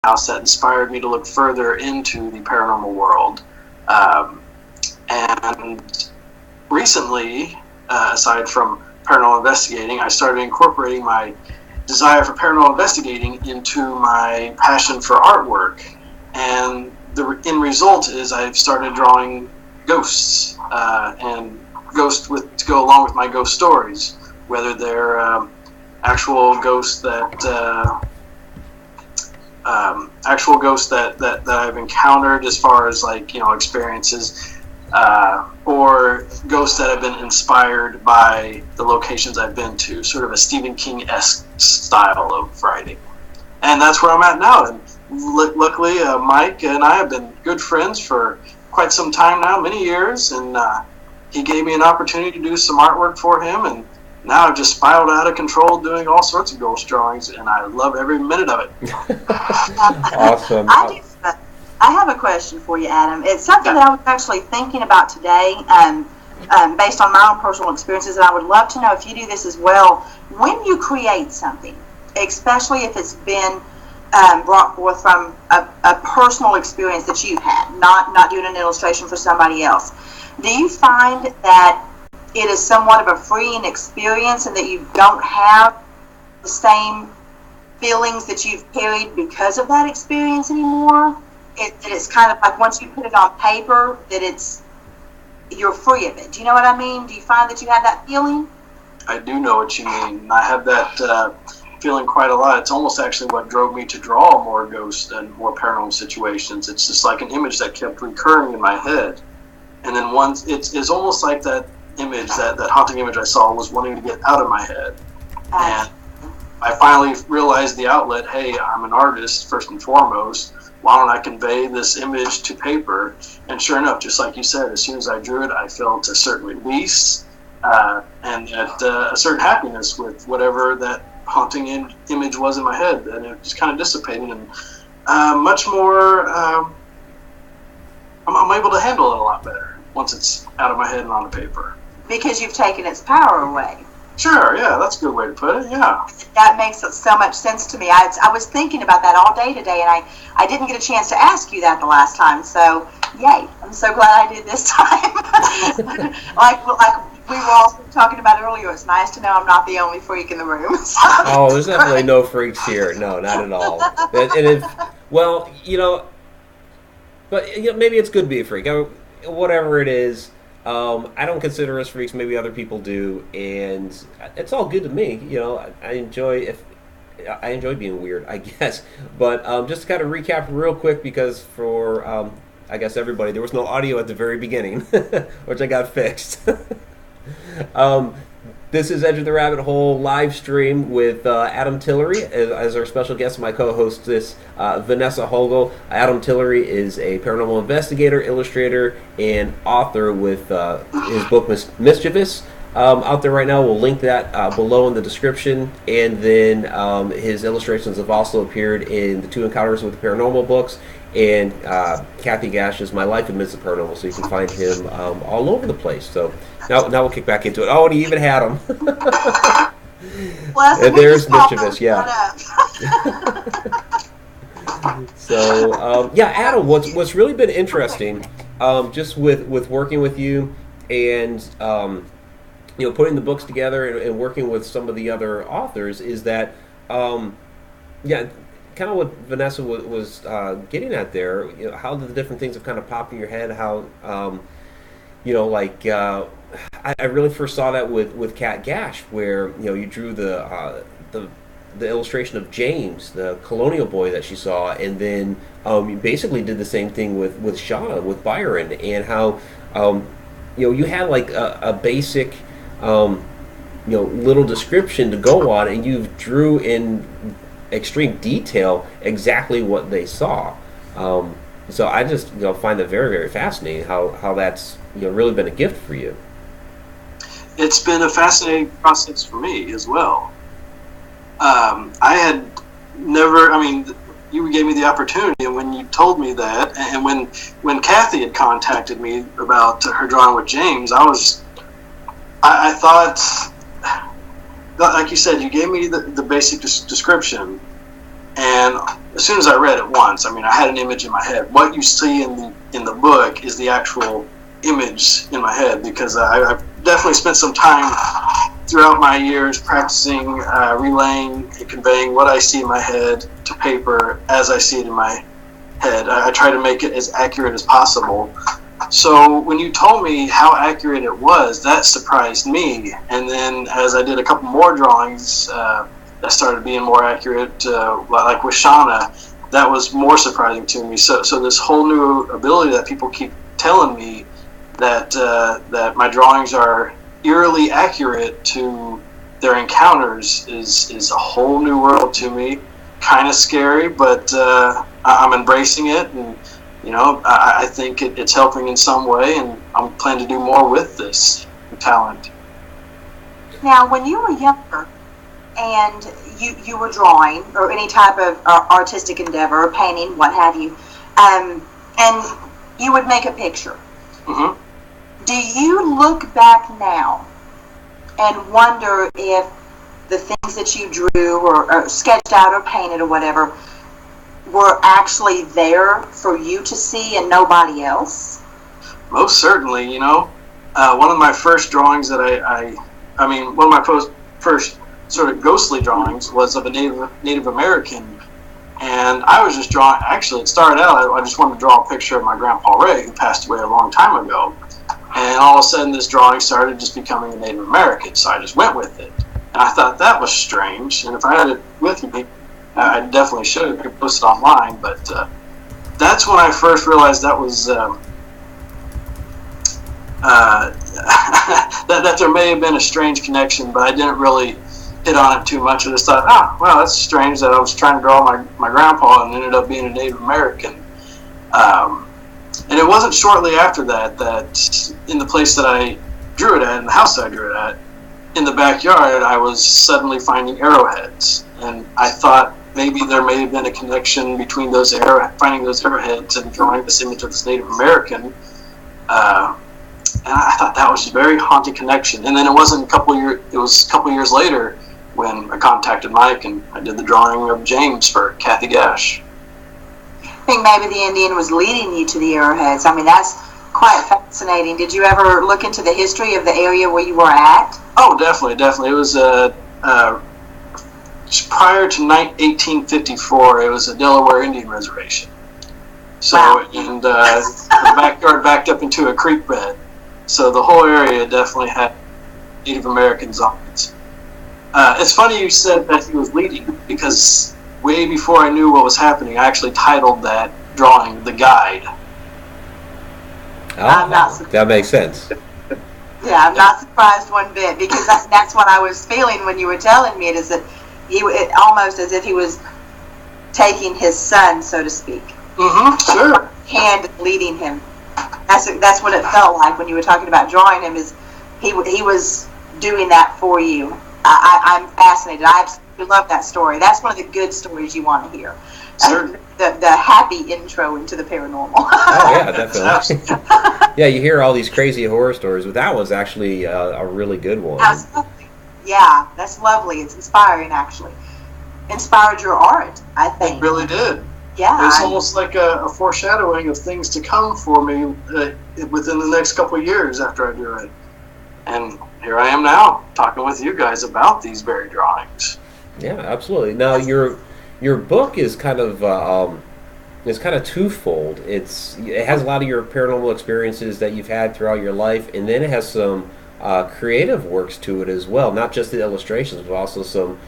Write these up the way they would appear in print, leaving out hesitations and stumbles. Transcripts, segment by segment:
house that inspired me to look further into the paranormal world. And recently, aside from paranormal investigating, I started incorporating my desire for paranormal investigating into my passion for artwork. And the end result is I've started drawing ghosts, and ghosts to go along with my ghost stories, whether they're actual ghosts that I've encountered as far as experiences, or ghosts that have been inspired by the locations I've been to, sort of a Stephen King-esque style of writing. And that's where I'm at now. And luckily, Mike and I have been good friends for quite some time now, many years, and he gave me an opportunity to do some artwork for him, and now I've just spiraled out of control doing all sorts of ghost drawings, and I love every minute of it. Awesome. I have a question for you, Adam. It's something that I was actually thinking about today, based on my own personal experiences, and I would love to know if you do this as well. When you create something, especially if it's been brought forth from a personal experience that you've had, not doing an illustration for somebody else, do you find that it is somewhat of a freeing experience and that you don't have the same feelings that you've carried because of that experience anymore? It's kind of like once you put it on paper that you're free of it. Do you know what I mean? Do you find that you have that feeling? I do know what you mean. I have that feeling quite a lot. It's almost actually what drove me to draw more ghosts and more paranormal situations. It's just like an image that kept recurring in my head. And then once it's almost like that image, that haunting image I saw was wanting to get out of my head. And I finally realized the outlet, hey, I'm an artist first and foremost. Why don't I convey this image to paper? And sure enough, just like you said, as soon as I drew it, I felt a certain release and a certain happiness with whatever that haunting image was in my head. And it just kind of dissipated, and much more, I'm able to handle it a lot better once it's out of my head and on the paper. Because you've taken its power away. Sure, yeah, that's a good way to put it, yeah. That makes so much sense to me. I was thinking about that all day today, and I didn't get a chance to ask you that the last time, so yay, I'm so glad I did this time. like we were all talking about earlier, it's nice to know I'm not the only freak in the room. So oh, there's definitely no freaks here. No, not at all. Well, but maybe it's good to be a freak. Whatever it is, I don't consider us freaks. Maybe other people do, and it's all good to me. I enjoy being weird, I guess. But just to kind of recap real quick, because for I guess everybody, there was no audio at the very beginning, which I got fixed. This is Edge of the Rabbit Hole live stream with Adam Tillery as our special guest. My co-host is Vanessa Hogle. Adam Tillery is a paranormal investigator, illustrator, and author with his book Mischievous. Out there right now. We'll link that below in the description. And then his illustrations have also appeared in the Two Encounters with the Paranormal books and Kathy Gash's My Life Amidst the Paranormal. So you can find him all over the place. So now we'll kick back into it. Oh, and he even had him. Well, and there's Mischievous, yeah. So, Adam, what's really been interesting, just with working with you and putting the books together and working with some of the other authors, is that kind of what Vanessa was getting at there. How the different things have kind of popped in your head. How I really first saw that with Kat Gash, where you drew the illustration of James, the colonial boy that she saw, and then you basically did the same thing with Shauna, with Byron, and how you had like a basic little description to go on, and you drew in extreme detail exactly what they saw. So I just find that very, very fascinating how that's really been a gift for you. It's been a fascinating process for me as well. I had never, you gave me the opportunity, and when you told me that, and when Kathy had contacted me about her drawing with James, I thought, like you said, you gave me the basic description, And as soon as I read it once, I mean, I had an image in my head. What you see in the book is the actual image in my head, because I've definitely spent some time throughout my years practicing relaying and conveying what I see in my head to paper as I see it in my head. I try to make it as accurate as possible. So when you told me how accurate it was, that surprised me. And then as I did a couple more drawings that started being more accurate, like with Shauna, that was more surprising to me. So this whole new ability that people keep telling me, that my drawings are eerily accurate to their encounters, is a whole new world to me. Kind of scary, but I'm embracing it, and I think it's helping in some way, and I'm planning to do more with this talent. Now, when you were younger and you were drawing or any type of artistic endeavor, or painting, what have you, and you would make a picture. Mm-hmm. Do you look back now and wonder if the things that you drew or sketched out or painted or whatever were actually there for you to see and nobody else? Most certainly. One of my first drawings that I mean, one of my first sort of ghostly drawings was of a Native American, and I was just drawing. Actually, it started out, I just wanted to draw a picture of my grandpa Ray, who passed away a long time ago, and all of a sudden this drawing started just becoming a Native American, so I just went with it. And I thought that was strange, and if I had it with me, I definitely should have posted it online, but that's when I first realized that was that there may have been a strange connection, but I didn't really hit on it too much. I just thought, well, that's strange that I was trying to draw my grandpa and ended up being a Native American. And it wasn't shortly after that in the place that I drew it at, in the house that I drew it at, in the backyard, I was suddenly finding arrowheads, and I thought maybe there may have been a connection between finding those arrowheads and drawing this image of this Native American. And I thought that was a very haunting connection. And then it was a couple years later when I contacted Mike and I did the drawing of James for Kathy Gash. I think maybe the Indian was leading you to the arrowheads. I mean, that's quite fascinating. Did you ever look into the history of the area where you were at? Oh, definitely. It was prior to 1854. It was a Delaware Indian reservation. So, wow. And the backyard backed up into a creek bed. So the whole area definitely had Native Americans on it. It's funny you said that he was leading, because way before I knew what was happening, I actually titled that drawing "The Guide." Oh, that makes sense. Yeah, I'm not surprised one bit, because that's what I was feeling when you were telling me it, is that it almost as if he was taking his son, so to speak. Mm-hmm, sure. And leading him. That's what it felt like when you were talking about drawing him, is he was doing that for you. I'm fascinated. I absolutely love that story. That's one of the good stories you want to hear. Sure. The happy intro into the paranormal. Oh, yeah, definitely. Yeah, you hear all these crazy horror stories, but that was actually a really good one. Absolutely. Yeah, that's lovely. It's inspiring, actually. Inspired your art, I think. It really did. Yeah. It's almost like a foreshadowing of things to come for me within the next couple of years after I do it. And here I am now, talking with you guys about these very drawings. Yeah, absolutely. Now, your book is kind of twofold. It has a lot of your paranormal experiences that you've had throughout your life, and then it has some creative works to it as well. Not just the illustrations, but also some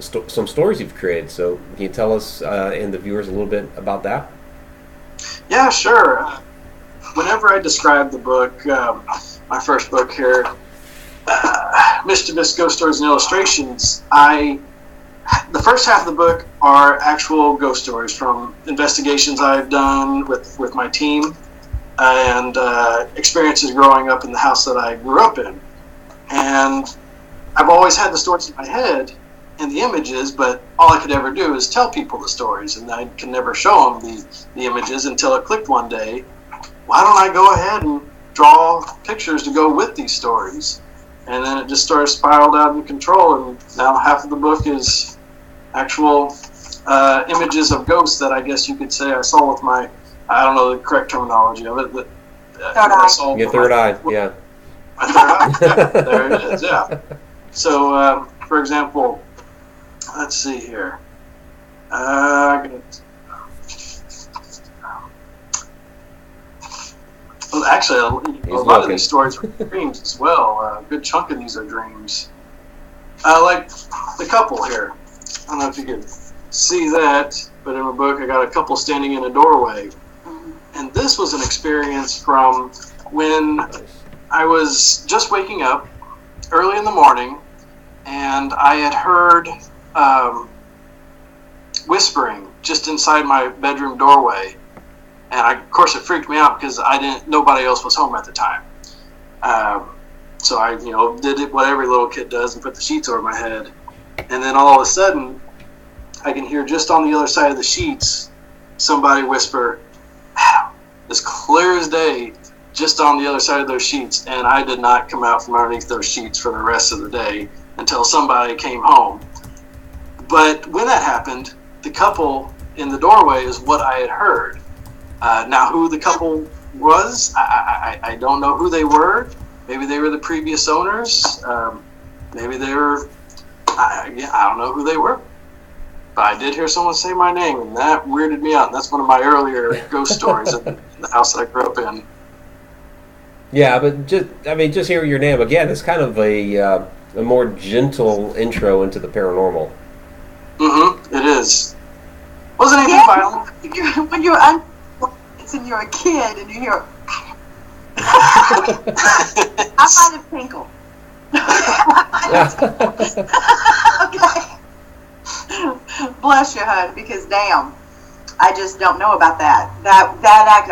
some stories you've created. So can you tell us and the viewers a little bit about that? Yeah, sure. Whenever I describe the book, my first book here, Mischievous Ghost Stories and Illustrations, the first half of the book are actual ghost stories from investigations I've done with my team and experiences growing up in the house that I grew up in. And I've always had the stories in my head and the images, but all I could ever do is tell people the stories, and I can never show them the images until it clicked one day. Why don't I go ahead and draw pictures to go with these stories? And then it just sort of spiraled out of control, and now half of the book is actual images of ghosts that I guess you could say I saw with my, I don't know the correct terminology of it, but Your third eye, yeah. My third eye, yeah, there it is, yeah. So, for example, let's see here. Well, actually, a lot of these stories are dreams as well. A good chunk of these are dreams. Like the couple here. I don't know if you can see that, but in my book I got a couple standing in a doorway. And this was an experience from when I was just waking up early in the morning, and I had heard whispering just inside my bedroom doorway. And of course, it freaked me out because nobody else was home at the time. So I, did it what every little kid does and put the sheets over my head. And then all of a sudden, I can hear just on the other side of the sheets somebody whisper, as clear as day, just on the other side of those sheets. And I did not come out from underneath those sheets for the rest of the day until somebody came home. But when that happened, the couple in the doorway is what I had heard. Now, who the couple was, I don't know who they were. Maybe they were the previous owners. Maybe they were, I don't know who they were. But I did hear someone say my name, and that weirded me out. And that's one of my earlier ghost stories in the house that I grew up in. Yeah, but just hearing your name again, it's kind of a more gentle intro into the paranormal. Mm-hmm, it is. Wasn't anything violent. When you're and you're a kid and you hear I might have tinkled. Okay. Bless your heart, because damn, I just don't know about that. That act,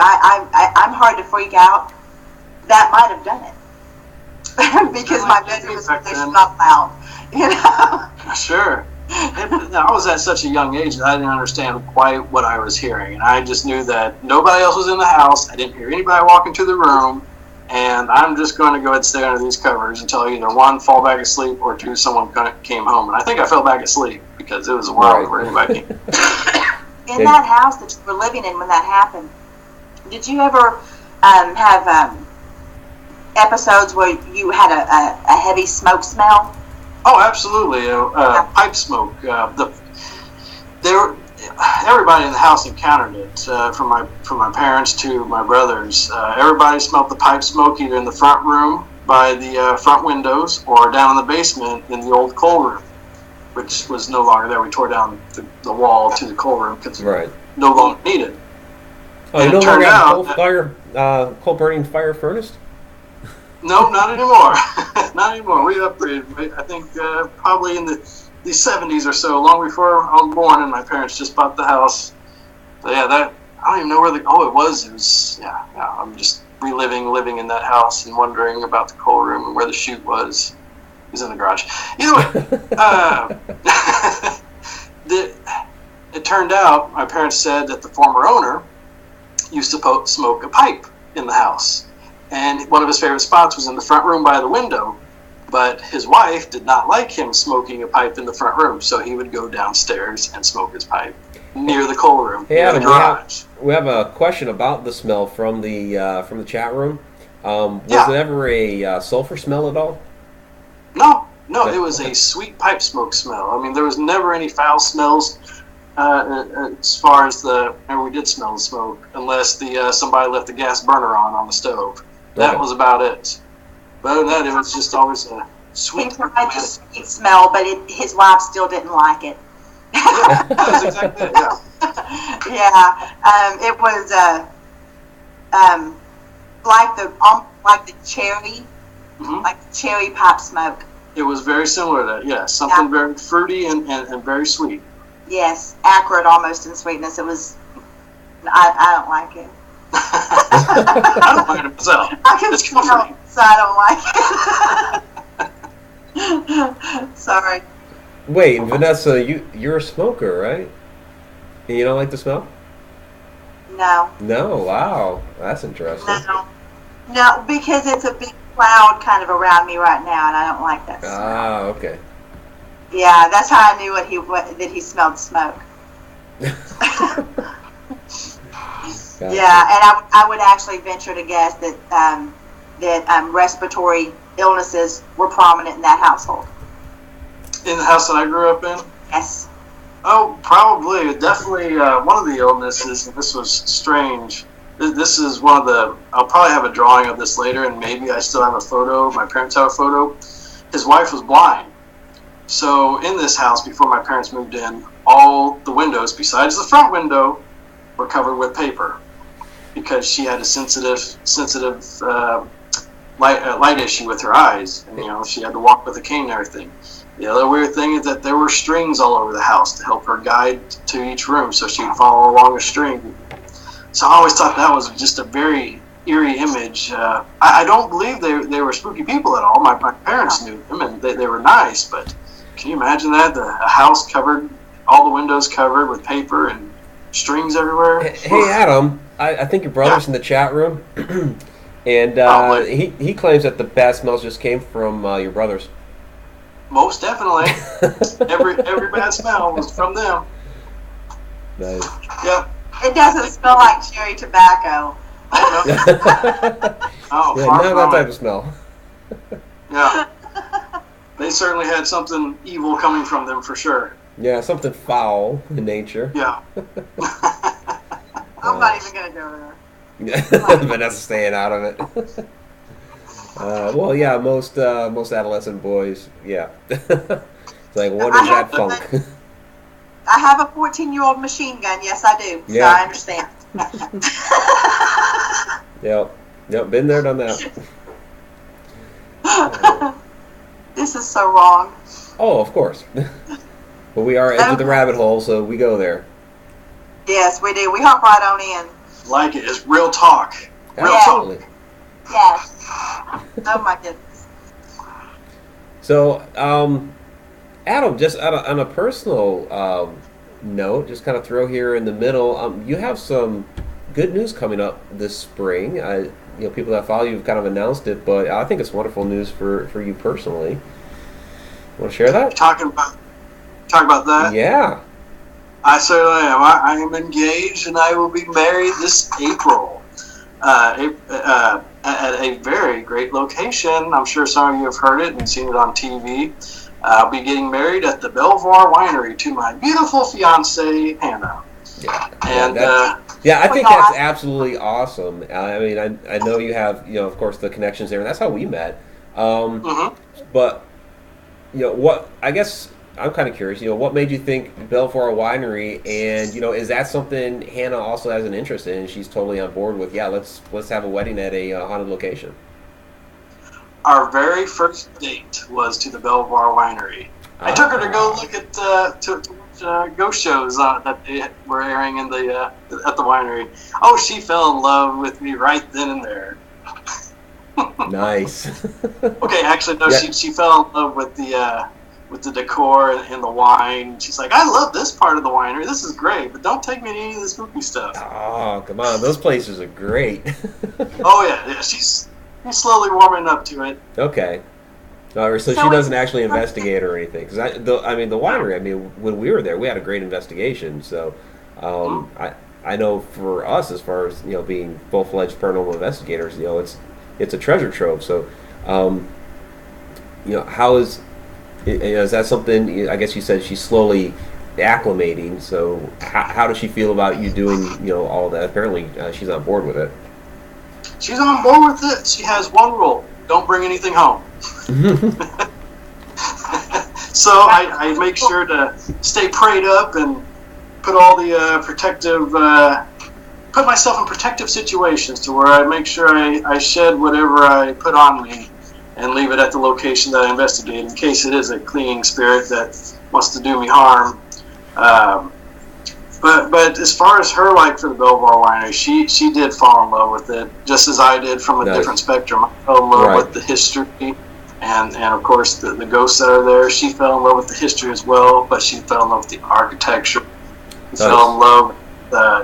I'm hard to freak out. That might have done it. Because my bedroom was not loud. Sure. I was at such a young age that I didn't understand quite what I was hearing, and I just knew that nobody else was in the house. I didn't hear anybody walk into the room, and I'm just going to go ahead and stay under these covers until either one, fall back asleep, or two, someone came home. And I think I fell back asleep because it was a while before anybody came. In that house that you were living in when that happened, did you ever have episodes where you had a heavy smoke smell? Oh, absolutely. Pipe smoke. Everybody in the house encountered it, from my parents to my brothers. Everybody smelled the pipe smoke either in the front room by the front windows or down in the basement in the old coal room, which was no longer there. We tore down the wall to the coal room because it was no longer needed. Oh, you no longer have a coal burning fire furnace? No, not anymore. Not anymore. We upgraded. I think probably in the 70s or so, long before I was born, and my parents just bought the house. So yeah, I don't even know where it was. I'm just living in that house and wondering about the coal room and where the chute was. It was in the garage. Either way, it turned out my parents said that the former owner used to smoke a pipe in the house. And one of his favorite spots was in the front room by the window, but his wife did not like him smoking a pipe in the front room, so he would go downstairs and smoke his pipe near the coal room, near the garage. We have a question about the smell from the chat room. Was it ever a sulfur smell at all? No, it was a sweet pipe smoke smell. I mean, there was never any foul smells as far as whenever we did smell the smoke, unless somebody left the gas burner on the stove. That was about it. But other than that, it was just always a sweet. He tried the sweet smell, but his wife still didn't like it. Yeah, that's exactly it. Yeah. It was like the cherry, like the cherry pipe smoke. It was very similar to that. Yes, something very fruity and very sweet. Yes, acrid almost in sweetness. It was. I don't like it. I don't like it myself. I can smell, so I don't like it. Sorry. Wait, Vanessa, you're a smoker, right? And you don't like the smell? No. No, wow. That's interesting. No, because it's a big cloud kind of around me right now, and I don't like that smell. Ah, okay. Yeah, that's how I knew that he smelled smoke. Gotcha. Yeah, and I would actually venture to guess that respiratory illnesses were prominent in that household. In the house that I grew up in? Yes. Oh, probably. Definitely one of the illnesses, and this was strange. This is one of the, I'll probably have a drawing of this later, and maybe I still have a photo. My parents have a photo. His wife was blind. So in this house, before my parents moved in, all the windows, besides the front window, were covered with paper because she had a sensitive light issue with her eyes. And, she had to walk with a cane and everything. The other weird thing is that there were strings all over the house to help her guide to each room so she'd follow along a string. So I always thought that was just a very eerie image. I don't believe they were spooky people at all. My parents knew them and they were nice, but can you imagine that? A house covered, all the windows covered with paper and strings everywhere? Hey Adam, I think your brother's in the chat room, and he claims that the bad smells just came from your brothers. Most definitely. every bad smell was from them. Nice. Yep. It doesn't smell like cherry tobacco. Oh, no. Yeah, not that type of smell. Yeah. They certainly had something evil coming from them for sure. Yeah, something foul in nature. Yeah. I'm not even going to go there. Vanessa's staying out of it. Well, yeah, most adolescent boys, yeah. It's like, what is that funk? I have a 14-year-old machine gun. Yes, I do. Yeah. So I understand. Yep, been there, done that. This is so wrong. Oh, of course. But we are edge of the rabbit hole, so we go there. Yes, we do. We hop right on in. Like it. It's real talk. Real Absolutely. Yes. Oh my goodness. So, Adam, just on a personal note, just kind of throw here in the middle, you have some good news coming up this spring. People that follow you have kind of announced it, but I think it's wonderful news for you personally. Want to share that? Talk about that? Yeah. I certainly am. I am engaged, and I will be married this April at a very great location. I'm sure some of you have heard it and seen it on TV. I'll be getting married at the Belvoir Winery to my beautiful fiancée, Hannah. Yeah. And yeah, I think that's absolutely awesome. I mean, I know you have, of course, the connections there, and that's how we met. But, what, I guess I'm kind of curious, what made you think Belvoir Winery, and, is that something Hannah also has an interest in, and she's totally on board with, let's have a wedding at a haunted location? Our very first date was to the Belvoir Winery. I took her to go look at to ghost shows that they were airing at the winery. Oh, she fell in love with me right then and there. Nice. Okay, actually, no, yeah. She fell in love with the decor and the wine. She's like, I love this part of the winery. This is great, but don't take me to any of the spooky stuff. Oh, come on, those places are great. Oh yeah, she's slowly warming up to it. Okay. So she doesn't actually investigate or anything. Because the winery. When we were there, we had a great investigation. So, I know for us, as far as being full-fledged paranormal investigators, it's a treasure trove. So, how is that something? I guess you said she's slowly acclimating. So, how does she feel about you doing all of that? Apparently, she's on board with it. She's on board with it. She has one rule: don't bring anything home. So I make sure to stay prayed up and put all the put myself in protective situations to where I make sure I shed whatever I put on me and leave it at the location that I investigate in case it is a clinging spirit that wants to do me harm. But as far as her like for the Belvoir Winery, she did fall in love with it, just as I did from a different spectrum. I fell in love with the history and of course the ghosts that are there. She fell in love with the history as well, but she fell in love with the architecture. She fell in love with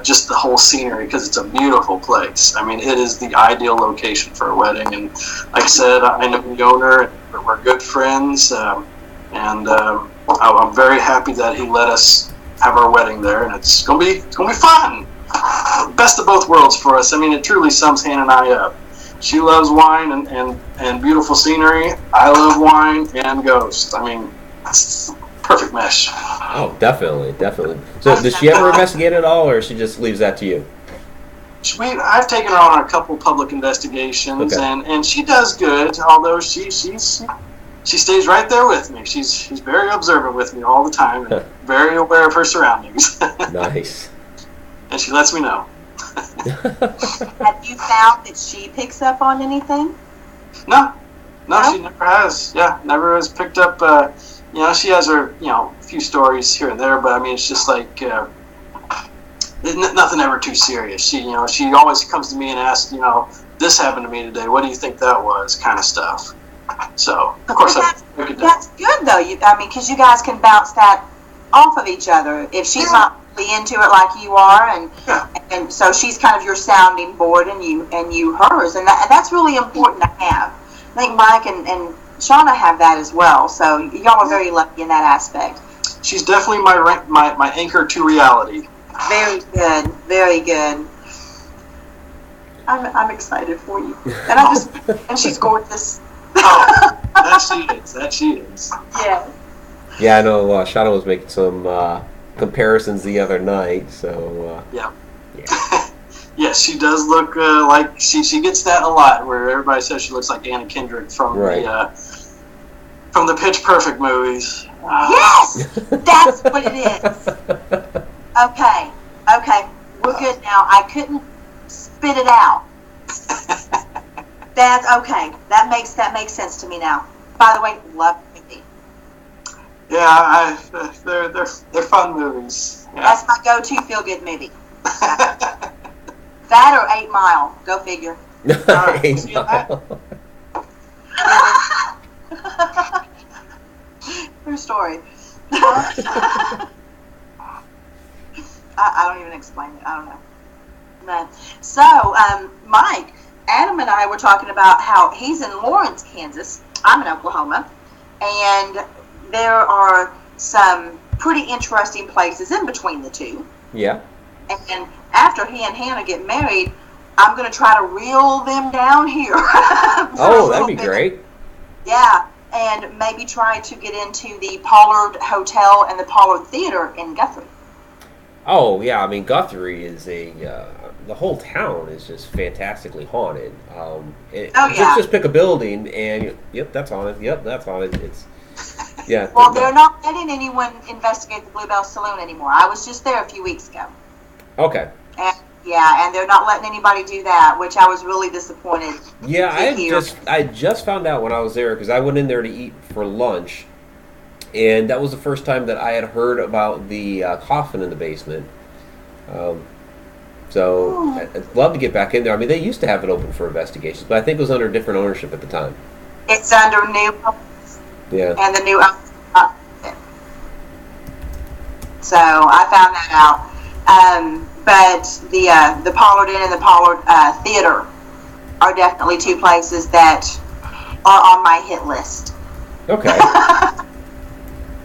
just the whole scenery because it's a beautiful place. I mean, it is the ideal location for a wedding. And like I said, I know the owner, and we're good friends, and I'm very happy that he let us have our wedding there, and it's gonna be fun. Best of both worlds for us. I mean, it truly sums Hannah and I up. She loves wine and beautiful scenery. I love wine and ghosts. I mean, it's perfect mesh. Oh, definitely. So does she ever investigate at all, or she just leaves that to you? I've taken her on a couple public investigations, and she does good. Although she stays right there with me. She's very observant with me all the time, and very aware of her surroundings. Nice. And she lets me know. Have you found that she picks up on anything? No, she never has. Yeah, never has picked up. She has her, few stories here and there, but I mean, it's just like nothing ever too serious. She always comes to me and asks, this happened to me today. What do you think that was? Kind of stuff. So, of course, that's good though. Because you guys can bounce that off of each other. If she's not really into it like you are, and so she's kind of your sounding board, and you hers, and that's really important to have. I think Mike and Shauna have that as well. So y'all are very lucky in that aspect. She's definitely my anchor to reality. Very good, very good. I'm excited for you, and she's gorgeous. Oh, that she is. Yeah. Yeah, I know. Shauna was making some comparisons the other night. So. Yeah. Yes, she does look like she gets that a lot. Where everybody says she looks like Anna Kendrick from the Pitch Perfect movies. Yes, that's what it is. Okay, we're good now. I couldn't spit it out. That's okay. That makes sense to me now. By the way, love the movie. Yeah, they're fun movies. Yeah. That's my go-to feel-good movie. That or 8 Mile. Go figure. 8 Mile. True story. I don't even explain it. I don't know. No. So, Mike, Adam and I were talking about how he's in Lawrence, Kansas. I'm in Oklahoma. And there are some pretty interesting places in between the two. Yeah. And after he and Hannah get married, I'm going to try to reel them down here. Oh, that'd be great. Yeah. And maybe try to get into the Pollard Hotel and the Pollard Theater in Guthrie. Oh, yeah. I mean, Guthrie is the whole town is just fantastically haunted. Just pick a building and, yep, that's haunted. Yep, that's haunted. It's, yeah. Well, they're not letting anyone investigate the Bluebell Saloon anymore. I was just there a few weeks ago. Okay. And they're not letting anybody do that, which I was really disappointed. Yeah, I just found out when I was there because I went in there to eat for lunch, and that was the first time that I had heard about the coffin in the basement. So I'd love to get back in there. I mean, they used to have it open for investigations, but I think it was under different ownership at the time. It's under new. Yeah. And the new. So I found that out. But the Pollard Inn and the Pollard Theater are definitely two places that are on my hit list. Okay.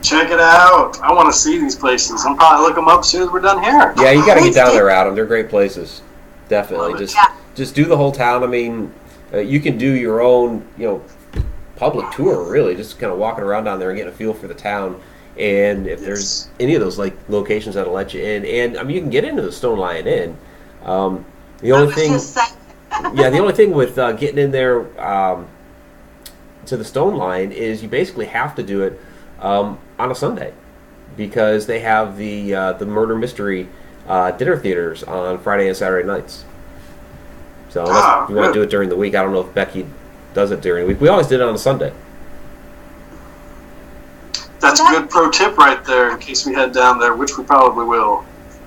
Check it out. I want to see these places. I'll probably look them up as soon as we're done here. Yeah, you got to get down there, Adam. They're great places. Definitely. Just do the whole town. I mean, you can do your own, public tour, really. Just kind of walking around down there and getting a feel for the town. And if there's any of those locations that'll let you in, and I mean, you can get into the Stone Lion Inn. The only thing with getting in there to the Stone Lion is you basically have to do it on a Sunday because they have the murder mystery dinner theaters on Friday and Saturday nights. So unless you want to do it during the week, I don't know if Becky does it during the week. We always did it on a Sunday. That's a good pro tip right there in case we head down there, which we probably will.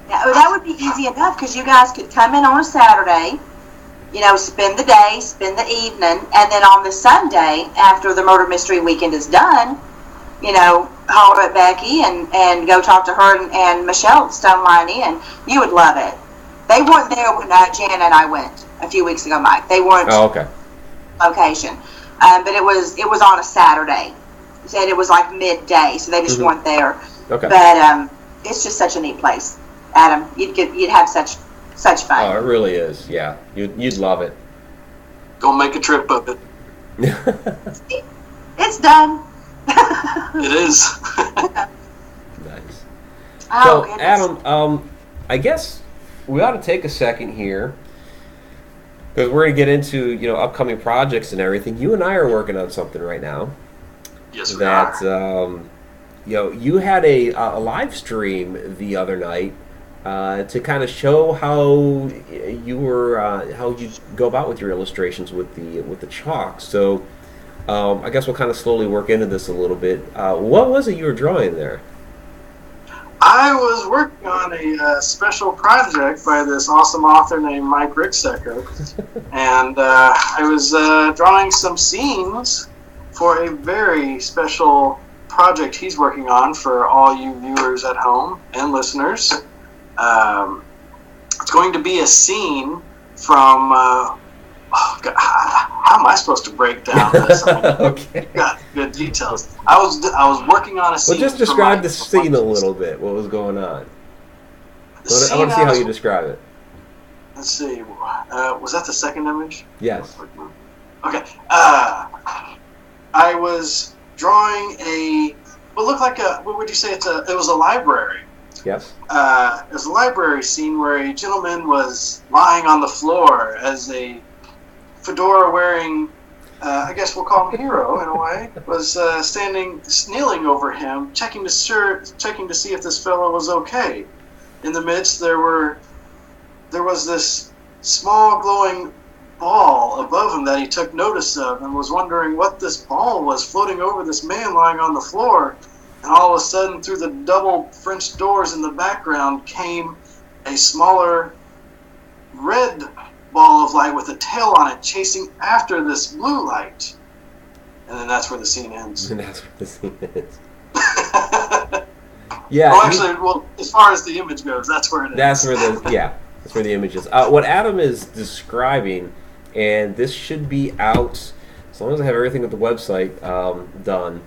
Yeah, that would be easy enough because you guys could come in on a Saturday, spend the day, spend the evening, and then on the Sunday, after the murder mystery weekend is done, holler at Becky and go talk to her and Michelle at Stone Lion Inn. You would love it. They weren't there when Jan and I went a few weeks ago, Mike. They weren't location. But it was on a Saturday. Said it was like midday, so they just weren't there. Okay. But it's just such a neat place, Adam. You'd have such fun. Oh, it really is. Yeah, you'd love it. Go make a trip of it. It's done. It is. Nice. Oh, So, Adam, I guess we ought to take a second here because we're going to get into upcoming projects and everything. You and I are working on something right now. Yes, we are. You had a live stream the other night to kind of show how you go about with your illustrations with the chalk. So I guess we'll kind of slowly work into this a little bit. What was it you were drawing there? I was working on a special project by this awesome author named Mike Ricksecker, and I was drawing some scenes for a very special project he's working on for all you viewers at home and listeners. It's going to be a scene from how am I supposed to break down this? Okay. You got good details. I was working on a scene. Well, just describe the scene a little bit. What was going on? I want to see how you describe it. Let's see. Was that the second image? Yes. Okay. I was drawing what would you say it was a library. Yes. It was a library scene where a gentleman was lying on the floor as a fedora-wearing, I guess we'll call him hero in a way, was kneeling over him, checking to see if this fellow was okay. In the midst, there was this small glowing ball above him that he took notice of and was wondering what this ball was floating over this man lying on the floor. And all of a sudden, through the double French doors in the background, came a smaller red ball of light with a tail on it, chasing after this blue light. And then that's where the scene ends. And that's where the scene ends. Yeah. Well, as far as the image goes, that's where it ends. That's where the image is. What Adam is describing, and this should be out as long as I have everything with the website done.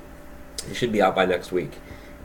It should be out by next week.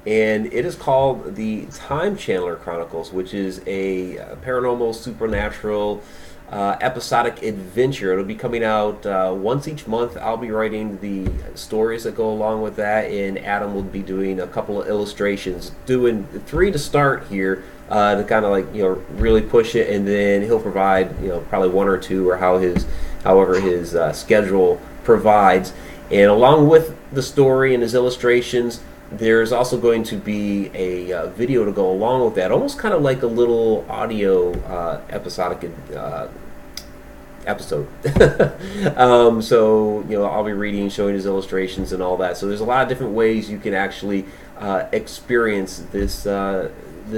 And it is called the Time Channeler Chronicles, which is a paranormal, supernatural, episodic adventure. It'll be coming out once each month. I'll be writing the stories that go along with that, and Adam will be doing a couple of illustrations, doing 3 to start here to kind of really push it, and then he'll provide probably 1 or 2 or however his schedule provides. And along with the story and his illustrations, there's also going to be a video to go along with that, almost kind of like a little audio episodic episode. So I'll be reading, showing his illustrations and all that. So there's a lot of different ways you can actually experience this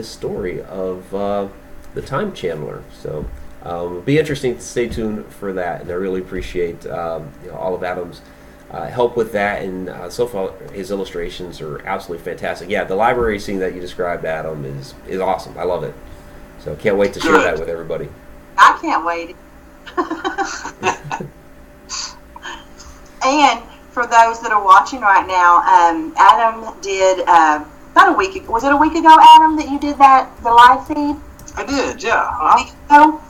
story of the Time Channeler. So it'll be interesting to stay tuned for that, and I really appreciate all of Adam's help with that, and so far his illustrations are absolutely fantastic. Yeah, the library scene that you described, Adam, is awesome. I love it. So can't wait to share that with everybody. I can't wait. And for those that are watching right now, Adam did about a week ago. Was it a week ago, Adam, that you did the live feed? I did, yeah. A week ago,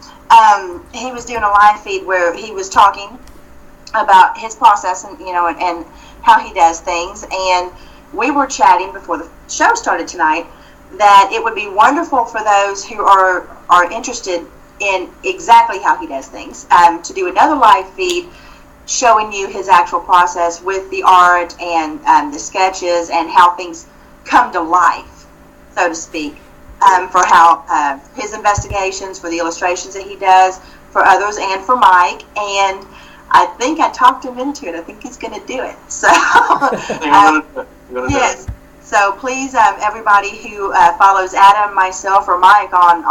he was doing a live feed where he was talking about his process and and how he does things, and we were chatting before the show started tonight that it would be wonderful for those who are interested in exactly how he does things to do another live feed showing you his actual process with the art and the sketches and how things come to life, so to speak, for how his investigations, for the illustrations that he does for others and for Mike. And I think I talked him into it. I think he's going to do it. So, yes. So please, everybody who follows Adam, myself, or Mike on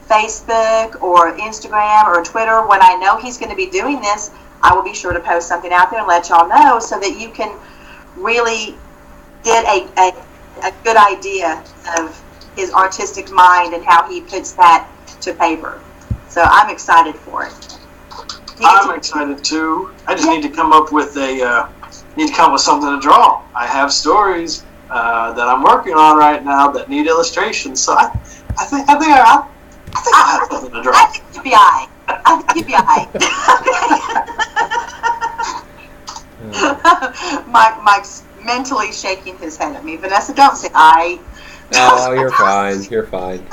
Facebook or Instagram or Twitter, when I know he's going to be doing this, I will be sure to post something out there and let y'all know so that you can really get a good idea of his artistic mind and how he puts that to paper. So I'm excited for it. I'm excited too. I just need to come up with something to draw. I have stories, that I'm working on right now that need illustrations. So I think I have something to draw. I think you'd be alright. I think you'd be alright. Mike's mentally shaking his head at me. Vanessa, don't say I. Oh, you're fine. You're fine.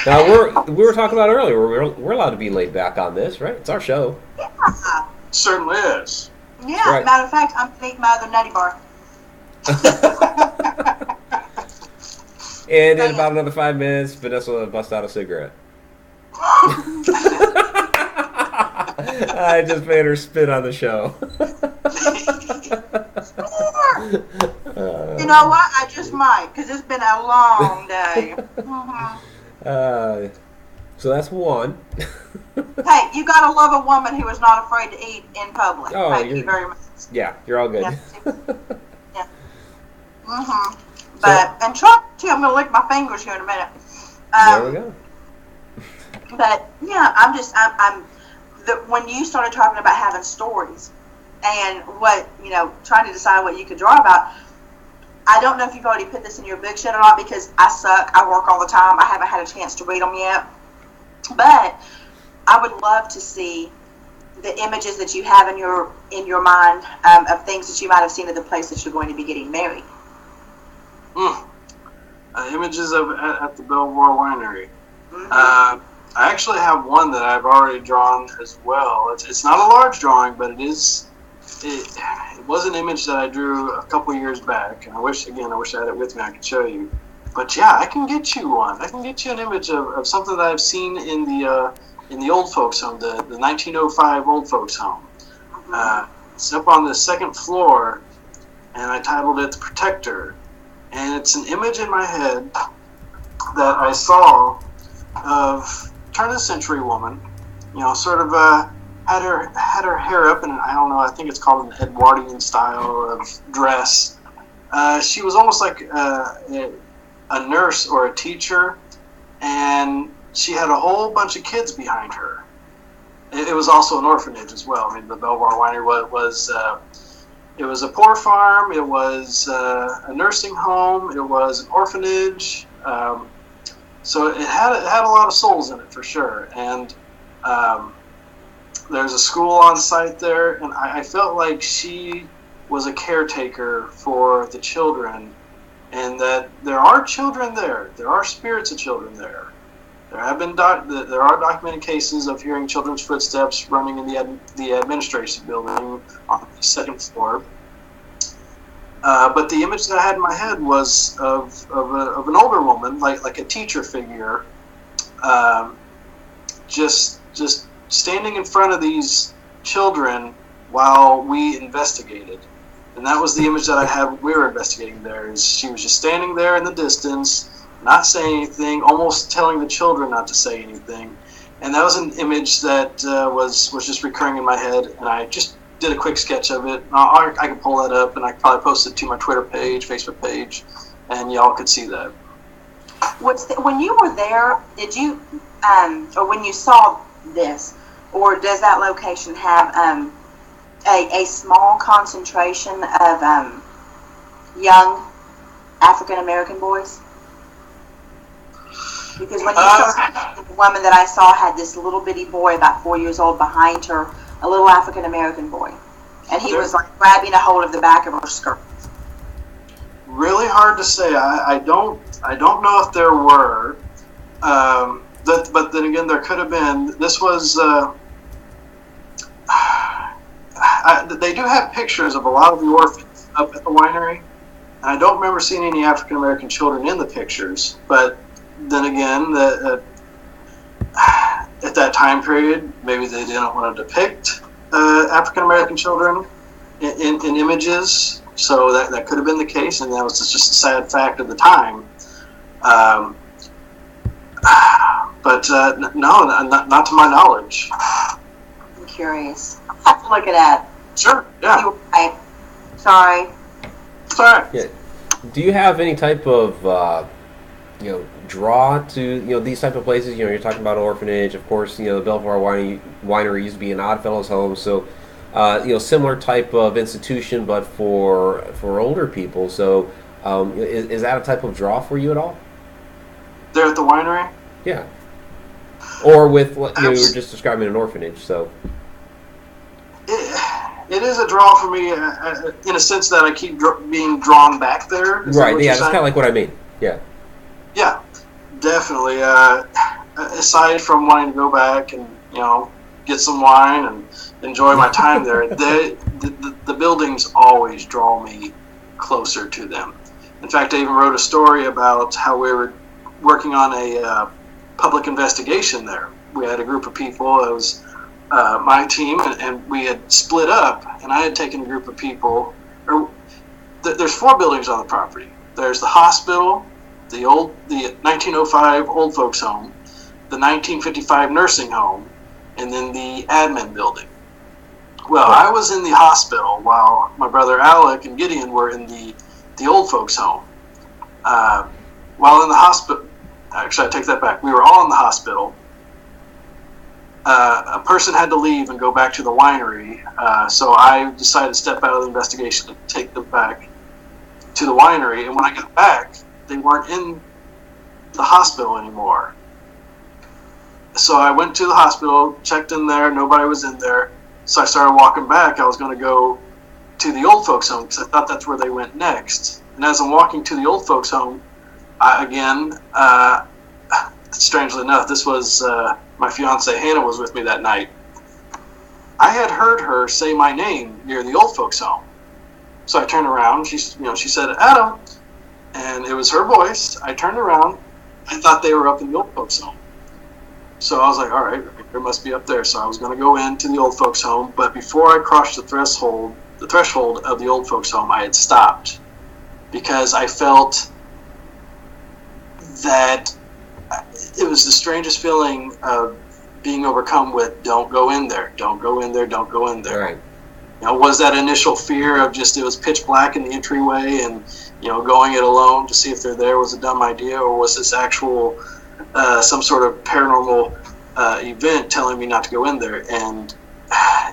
Now we were talking about earlier. We're allowed to be laid back on this, right? It's our show. Yeah. Certainly is. Yeah. Right. Matter of fact, I'm gonna eat my other nutty bar. And in about another 5 minutes, Vanessa will bust out a cigarette. I just made her spit on the show. You know what? I just might, because it's been a long day. So that's one. Hey, you gotta love a woman who is not afraid to eat in public. Oh, Thank you very much. Yeah, you're all good. Yeah. But, and try to, I'm gonna lick my fingers here in a minute. There we go. But yeah, when you started talking about having stories and trying to decide what you could draw about, I don't know if you've already put this in your book shed or not, because I suck. I work all the time. I haven't had a chance to read them yet. But I would love to see the images that you have in your mind of things that you might have seen at the place that you're going to be getting married. Images of at the Belvoir Winery. Mm-hmm. I actually have one that I've already drawn as well. It's not a large drawing, but it was an image that I drew a couple years back. And I wish I had it with me. I could show you. But yeah, I can get you one. I can get you an image of something that I've seen in the old folks home, the 1905 old folks home. Mm-hmm. It's up on the second floor, and I titled it "The Protector." And it's an image in my head that I saw of turn of the century woman, sort of had her hair up in I don't know, I think it's called an Edwardian style of dress. She was almost like a nurse or a teacher, and she had a whole bunch of kids behind her. It was also an orphanage as well. I mean, the Belvoir Winery was it was a poor farm. It was a nursing home. It was an orphanage. So it had a lot of souls in it for sure. And there's a school on site there, and I felt like she was a caretaker for the children, and that there are children there. There are spirits of children there. There have been there are documented cases of hearing children's footsteps running in the administration building on the second floor. But the image that I had in my head was of an older woman, like a teacher figure, just standing in front of these children while we investigated. And that was the image that I had. We were investigating there. Is she was just standing there in the distance, not saying anything, almost telling the children not to say anything. And that was an image that was just recurring in my head, and I just did a quick sketch of it. I can pull that up, and I can probably post it to my Twitter page, Facebook page, and y'all could see that. When you were there, did you, or when you saw this, or does that location have a small concentration of young African American boys? Because when you saw the woman that I saw had this little bitty boy about 4 years old behind her, a little African American boy, and he was like grabbing a hold of the back of her skirt. Really hard to say. I don't know if there were, but then again, there could have been. This was. They do have pictures of a lot of the orphans up at the winery, and I don't remember seeing any African American children in the pictures. But then again, at that time period, maybe they didn't want to depict African American children in images, so that could have been the case, and that was just a sad fact of the time. But no, not to my knowledge. I'm curious. I'll have to look at that. Sure. Yeah. You're right. Sorry. It's all right. Yeah. Do you have any type of draw to these type of places? You're talking about orphanage, of course. The Belvoir Winery used to be an Oddfellows home. So, similar type of institution, but for older people. So, is that a type of draw for you at all? There at the winery? Yeah. Or with what you were just describing, an orphanage. So it is a draw for me in a sense that I keep being drawn back there. Right. Yeah, that's kind of like what I mean. Yeah. Yeah, definitely. Aside from wanting to go back and get some wine and enjoy my time there, the buildings always draw me closer to them. In fact, I even wrote a story about how we were working on a public investigation there. We had a group of people. It was my team, and we had split up, and I had taken a group of people. There's 4 buildings on the property. There's the hospital, the 1905 old folks home, the 1955 nursing home, and then the admin building. Well, I was in the hospital while my brother Alec and Gideon were in the old folks home. While in the hospital, actually I take that back. We were all in the hospital. A person had to leave and go back to the winery, so I decided to step out of the investigation and take them back to the winery. And when I got back, they weren't in the hospital anymore. So I went to the hospital, checked in there, nobody was in there. So I started walking back. I was going to go to the old folks home because I thought that's where they went next. And as I'm walking to the old folks home, strangely enough, this was my fiance Hannah was with me that night. I had heard her say my name near the old folks home. So I turned around. She said, "Adam," and it was her voice. I turned around. I thought they were up in the old folks home. So I was like, all right, they must be up there. So I was going to go into the old folks home, but before I crossed the threshold of the old folks home, I had stopped because I felt that it was the strangest feeling of being overcome with don't go in there, don't go in there, don't go in there. Right. Was that initial fear of just it was pitch black in the entryway and going it alone to see if they're there was a dumb idea, or was this actual some sort of paranormal event telling me not to go in there? And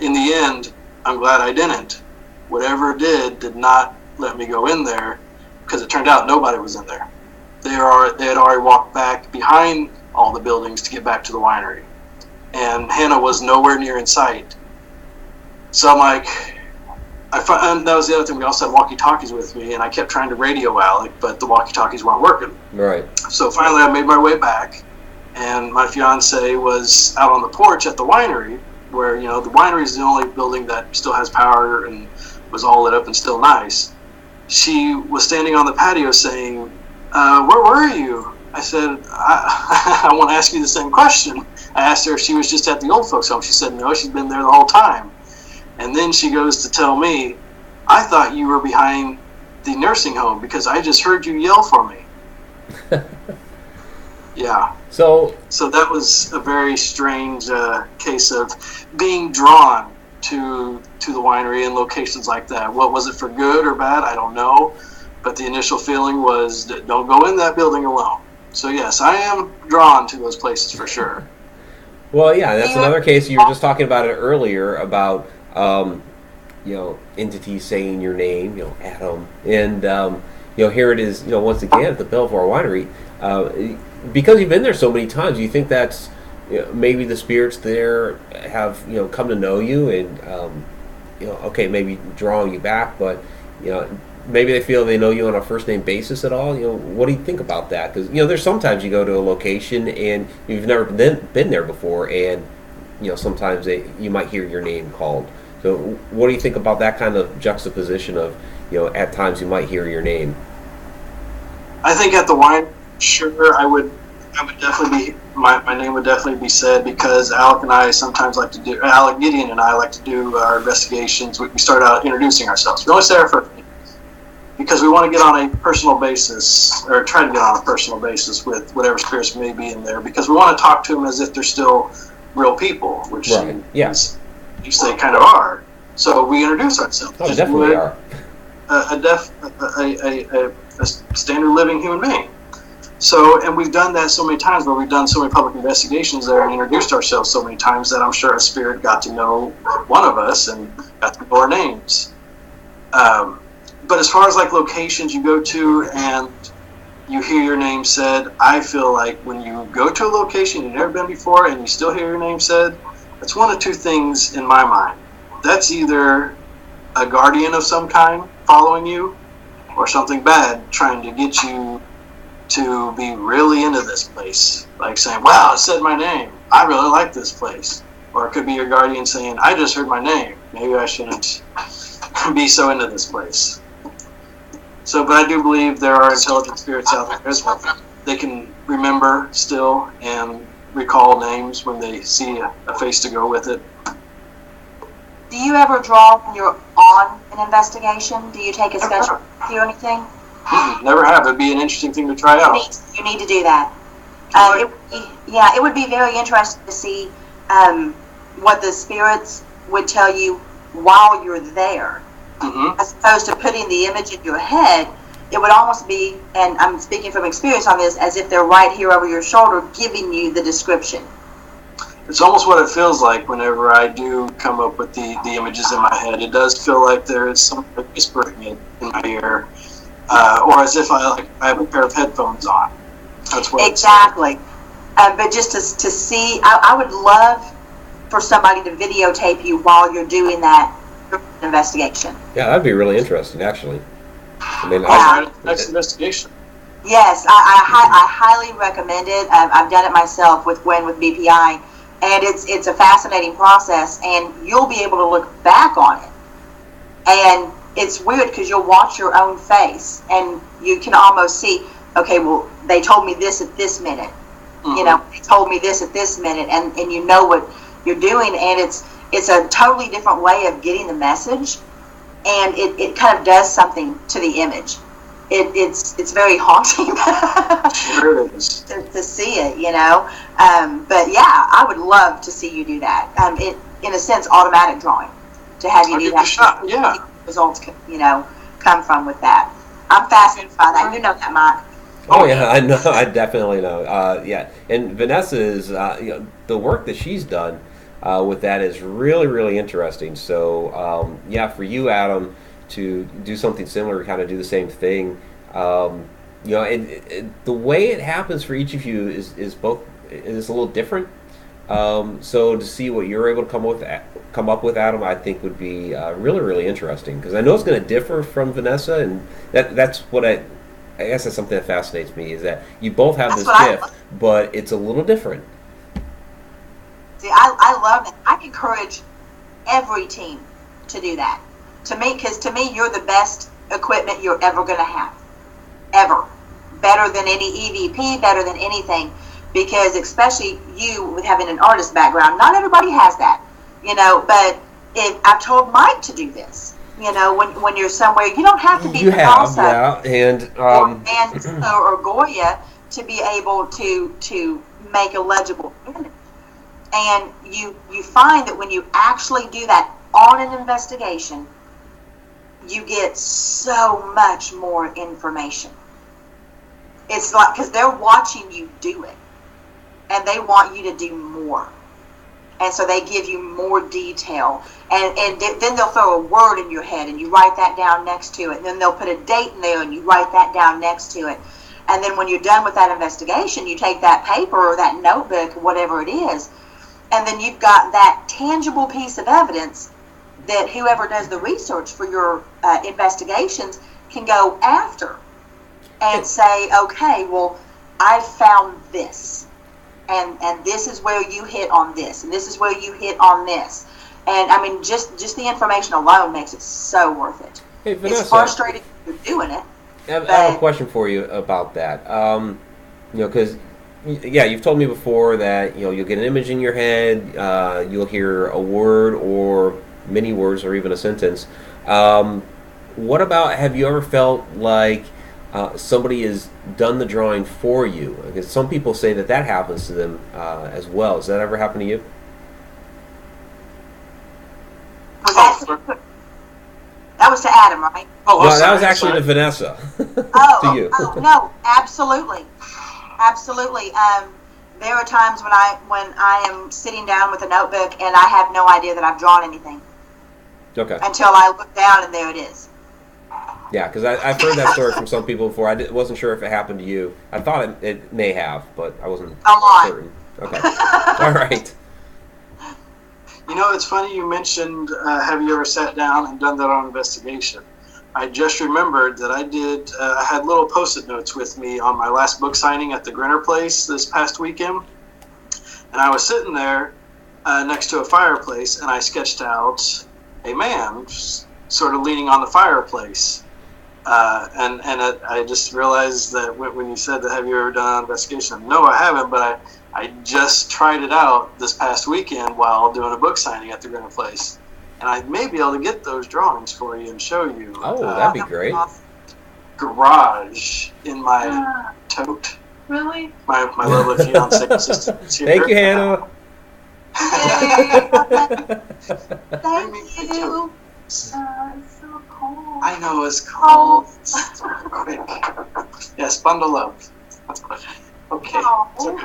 in the end, I'm glad I didn't. Whatever it did not let me go in there, because it turned out nobody was in there. They had already walked back behind all the buildings to get back to the winery, and Hannah was nowhere near in sight. So I'm like, and that was the other thing. We also had walkie-talkies with me, and I kept trying to radio Alec, but the walkie-talkies weren't working. Right. So finally, I made my way back, and my fiance was out on the porch at the winery, where the winery is the only building that still has power and was all lit up and still nice. She was standing on the patio saying, "Where were you?" I said, I want to ask you the same question. I asked her if she was just at the old folks home. She said, no, she's been there the whole time. And then she goes to tell me, I thought you were behind the nursing home because I just heard you yell for me. Yeah. So that was a very strange case of being drawn to the winery in locations like that. What was it, for good or bad? I don't know. But the initial feeling was, don't go in that building alone. So yes, I am drawn to those places for sure. Well, yeah, that's another case. You were just talking about it earlier about entities saying your name, Adam, and here it is, once again at the Belvoir Winery. Because you've been there so many times, you think that's maybe the spirits there have come to know you and okay, maybe drawing you back, but maybe they feel they know you on a first name basis at all. What do you think about that? Because there's sometimes you go to a location and you've never been there before, and sometimes you might hear your name called. So what do you think about that kind of juxtaposition of at times you might hear your name? I think at the wine, sure, I would definitely be my name would definitely be said, because Alec and I sometimes like to do Alec Gideon and I like to do our investigations. We start out introducing ourselves. We only say our first name because we want to get on a personal basis, or try to get on a personal basis with whatever spirits may be in there, because we want to talk to them as if they're still real people, which right. Yes, they kind of are. So we introduce ourselves. Oh, definitely are. A standard living human being. So, and we've done that so many times, where we've done so many public investigations there and introduced ourselves so many times that I'm sure a spirit got to know one of us and got to know our names. But as far as like locations you go to and you hear your name said, I feel like when you go to a location you've never been before and you still hear your name said, that's one of two things in my mind. That's either a guardian of some kind following you, or something bad trying to get you to be really into this place. Like saying, wow, it said my name. I really like this place. Or it could be your guardian saying, I just heard my name. Maybe I shouldn't be so into this place. So, but I do believe there are intelligent spirits out there as well. They can remember still and recall names when they see a face to go with it. Do you ever draw when you're on an investigation? Do you take a sketch with you or anything? Never have. It'd be an interesting thing to try out. You need to do that. It would be very interesting to see what the spirits would tell you while you're there. Mm-hmm. As opposed to putting the image in your head, it would almost be, and I'm speaking from experience on this, as if they're right here over your shoulder giving you the description. It's almost what it feels like whenever I do come up with the images in my head. It does feel like there is something whispering it in my ear, or as if I have a pair of headphones on. That's what exactly. But just to see, I would love for somebody to videotape you while you're doing that investigation. Yeah, that'd be really interesting, actually. I mean, next investigation. Yes, I highly recommend it. I've done it myself with Gwen with BPI, and it's a fascinating process, and you'll be able to look back on it. And it's weird because you'll watch your own face, and you can almost see, okay, well, they told me this at this minute. Mm-hmm. You know, they told me this at this minute, and you know what you're doing, and it's a totally different way of getting the message, and it kind of does something to the image. It's very haunting. Sure it is. to see it, you know. But yeah, I would love to see you do that. It, in a sense, automatic drawing, to have you do that. Shot. Yeah. Results, you know, come from with that. I'm fascinated by that. You know that, Mike. Oh yeah, I know. I definitely know. Yeah, and Vanessa is the work that she's done with that is really, really interesting. So yeah, for you, Adam, to do something similar, kind of do the same thing. You know, and the way it happens for each of you is a little different. So to see what you're able to come up with, Adam, I think would be really, really interesting, because I know it's going to differ from Vanessa, and that's what I guess that's something that fascinates me, is that you both have this gift, but it's a little different. See, I love it. I encourage every team to do that. Because to me, you're the best equipment you're ever going to have. Ever. Better than any EVP, better than anything. Because especially you with having an artist background, not everybody has that. You know, but I've told Mike to do this. You know, when you're somewhere, you don't have to be Picasso or Goya to be able to make a legible image. And you find that when you actually do that on an investigation, you get so much more information. It's like, because they're watching you do it, and they want you to do more. And so they give you more detail. And then they'll throw a word in your head, and you write that down next to it. And then they'll put a date in there, and you write that down next to it. And then when you're done with that investigation, you take that paper or that notebook, whatever it is, and then you've got that tangible piece of evidence that whoever does the research for your investigations can go after and say, okay, well, I found this. And this is where you hit on this, and this is where you hit on this. And I mean, just the information alone makes it so worth it. Hey, Vanessa, it's frustrating you're doing it. I have a question for you about that. You know, because you've told me before that you'll get an image in your head, you'll hear a word or many words or even a sentence. What about, have you ever felt like somebody has done the drawing for you? Because some people say that happens to them as well. Does that ever happen to you? That was to Adam, right? No, that was actually to Vanessa. To you. No, absolutely. Absolutely. There are times when I am sitting down with a notebook and I have no idea that I've drawn anything. Okay. Until I look down and there it is. Yeah, because I've heard that story from some people before. I wasn't sure if it happened to you. I thought it may have, but I wasn't certain. Okay. All right. You know, it's funny you mentioned, have you ever sat down and done that on investigation? I just remembered that I had little Post-it notes with me on my last book signing at the Grinner Place this past weekend. And I was sitting there next to a fireplace, and I sketched out a man sort of leaning on the fireplace. I just realized that when you said that, have you ever done an investigation? No, I haven't, but I just tried it out this past weekend while doing a book signing at the Grinner Place. And I may be able to get those drawings for you and show you. Oh, that'd be great. Garage in my tote. Really? My lovely fiance assistant is here. Thank you, Hannah. Thank you. It's so cold. I know it's cold. Quick. Yes, bundle up. Okay.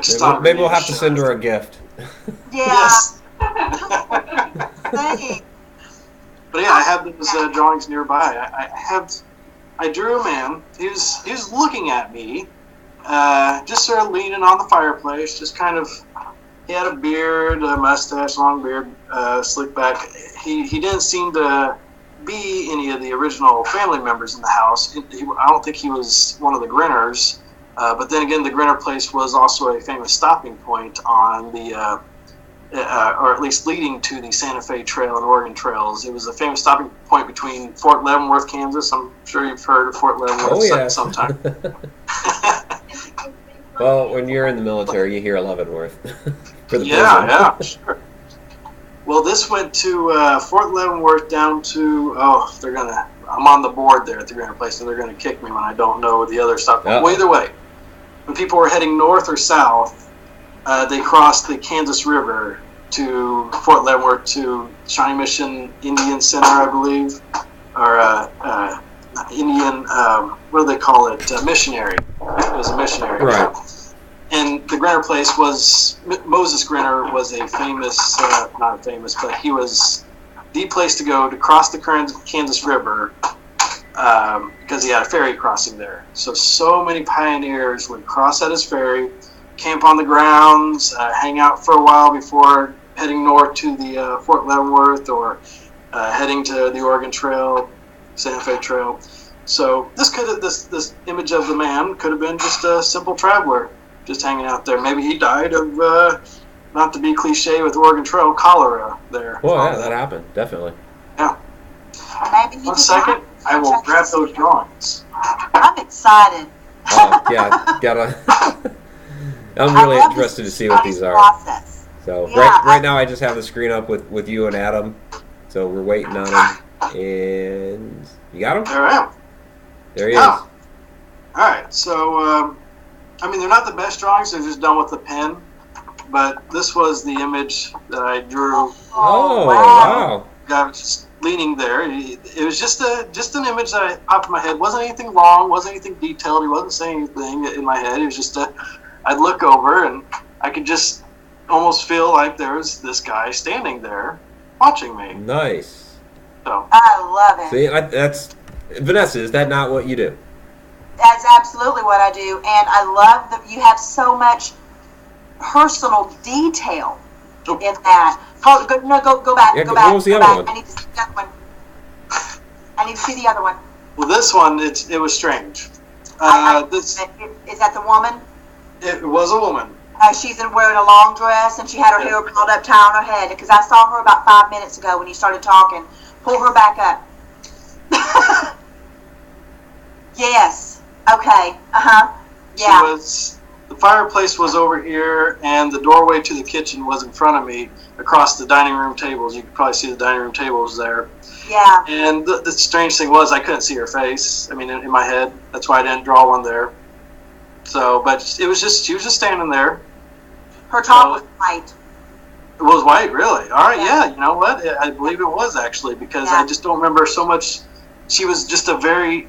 So Maybe we'll have to send her a gift. Yeah. Yes. Thanks. But yeah, I have those drawings nearby. I drew a man. He was looking at me, just sort of leaning on the fireplace, just kind of. He had a beard, a mustache, long beard, slick back. He didn't seem to be any of the original family members in the house. I don't think he was one of the Grinners. But then again, the Grinner Place was also a famous stopping point on the. Or at least leading to the Santa Fe Trail and Oregon Trails. It was a famous stopping point between Fort Leavenworth, Kansas. I'm sure you've heard of Fort Leavenworth sometime. Well, when you're in the military, you hear Leavenworth. For the yeah, sure. Well, this went to Fort Leavenworth down to, I'm on the board there at the Grinner Place, so they're going to kick me when I don't know the other stuff. Well, either way, when people were heading north or south, they crossed the Kansas River to Fort Leavenworth to Shawnee Mission Indian Center, I believe, or Indian, what do they call it? Missionary. It was a missionary. Right. And the Grinner Place Moses Grinner was a famous, not famous, but he was the place to go to cross the Kansas River because he had a ferry crossing there. So many pioneers would cross at his ferry, camp on the grounds, hang out for a while before heading north to the Fort Leavenworth or heading to the Oregon Trail, Santa Fe Trail. So this image of the man could have been just a simple traveler, just hanging out there. Maybe he died of, not to be cliche with Oregon Trail, cholera there. Well, yeah, that happened, definitely. Yeah. Maybe 1 second, I will grab those drawings. I'm excited. Yeah, gotta. I'm really interested to see what these are. Process. So right now I just have the screen up with you and Adam. So we're waiting on him. And you got him? There I am. There he is. All right. So, they're not the best drawings. They're just done with a pen. But this was the image that I drew. Oh, wow. Guy was just leaning there. It was just an image that popped in my head. Wasn't anything long. Wasn't anything detailed. He wasn't saying anything in my head. It was just I'd look over and I could just almost feel like there was this guy standing there watching me. Nice. So I love it. See, that's Vanessa. Is that not what you do? That's absolutely what I do, and I love that you have so much personal detail in that. Go back. Yeah, go back. what was the go other back. one? I need to see the other one. I need to see the other one. Well, this one it was strange. Is that the woman? It was a woman. She's wearing a long dress, and she had her hair pulled up, tie on her head. Because I saw her about 5 minutes ago when you started talking. Pull her back up. Yes. Okay. Yeah. The fireplace was over here, and the doorway to the kitchen was in front of me, across the dining room tables. You could probably see the dining room tables there. Yeah. And the strange thing was, I couldn't see her face. In my head. That's why I didn't draw one there. So, but she was just standing there. Her top was white. It was white, really? All right, yeah. You know what? I believe it was, actually, because I just don't remember so much. She was just a very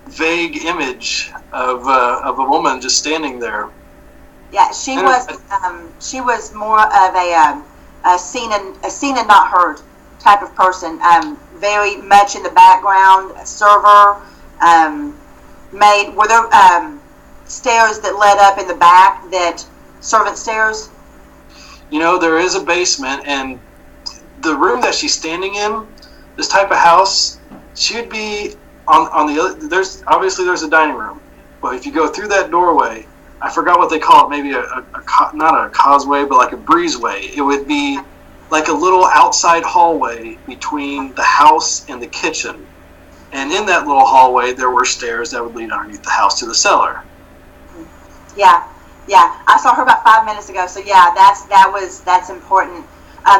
vague image of a woman just standing there. Yeah, she was more of a seen and not heard type of person. Very much in the background. Server. Were there stairs that led up in the back, that servant stairs? There is a basement, and the room that she's standing in, this type of house, she would be on the other. There's a dining room, but if you go through that doorway, I forgot what they call it. Maybe not a causeway, but like a breezeway. It would be like a little outside hallway between the house and the kitchen. And in that little hallway, there were stairs that would lead underneath the house to the cellar. Yeah. I saw her about 5 minutes ago. So yeah, that's important.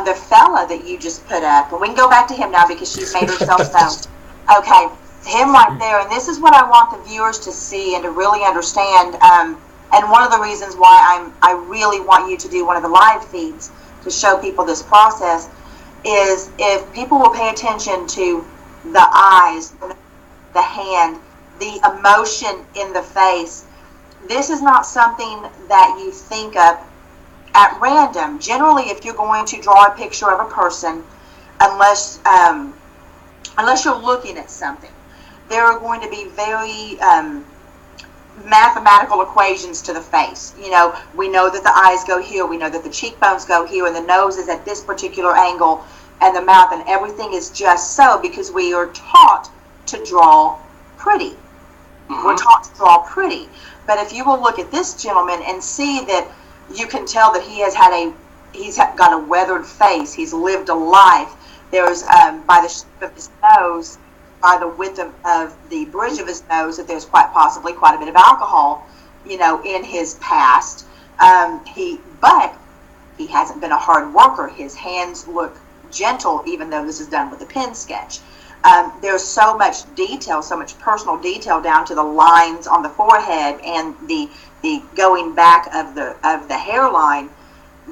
The fella that you just put up, and we can go back to him now because she's made herself known. Okay, him right there, and this is what I want the viewers to see and to really understand. And one of the reasons why I really want you to do one of the live feeds to show people this process is if people will pay attention to the eyes, the hand, the emotion in the face. This is not something that you think of at random. Generally, if you're going to draw a picture of a person, unless you're looking at something, there are going to be very mathematical equations to the face. We know that the eyes go here, we know that the cheekbones go here, and the nose is at this particular angle, and the mouth, and everything is just so because we are taught to draw pretty. Mm-hmm. We're taught to draw pretty. But if you will look at this gentleman and see that you can tell that he's got a weathered face, he's lived a life. There's by the shape of his nose, by the width of the bridge of his nose, that there's quite possibly quite a bit of alcohol, in his past. But he hasn't been a hard worker. His hands look gentle, even though this is done with a pen sketch. There's so much detail, so much personal detail down to the lines on the forehead and the going back of the hairline,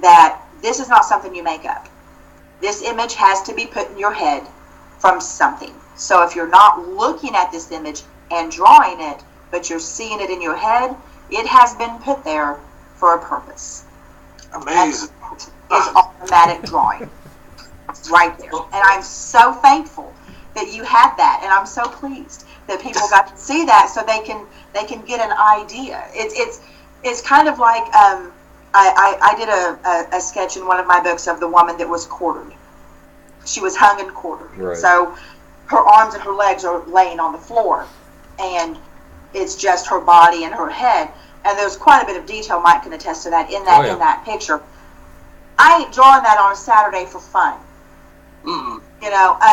that this is not something you make up. This image has to be put in your head from something. So if you're not looking at this image and drawing it, but you're seeing it in your head, it has been put there for a purpose. Amazing. It's automatic drawing. Right there. And I'm so thankful that you had that, and I'm so pleased that people got to see that, so they can get an idea. It's kind of like I did a sketch in one of my books of the woman that was quartered. She was hung and quartered. Right. So her arms and her legs are laying on the floor, and it's just her body and her head. And there's quite a bit of detail. Mike can attest to that in that picture. I ain't drawing that on a Saturday for fun. Mm-hmm.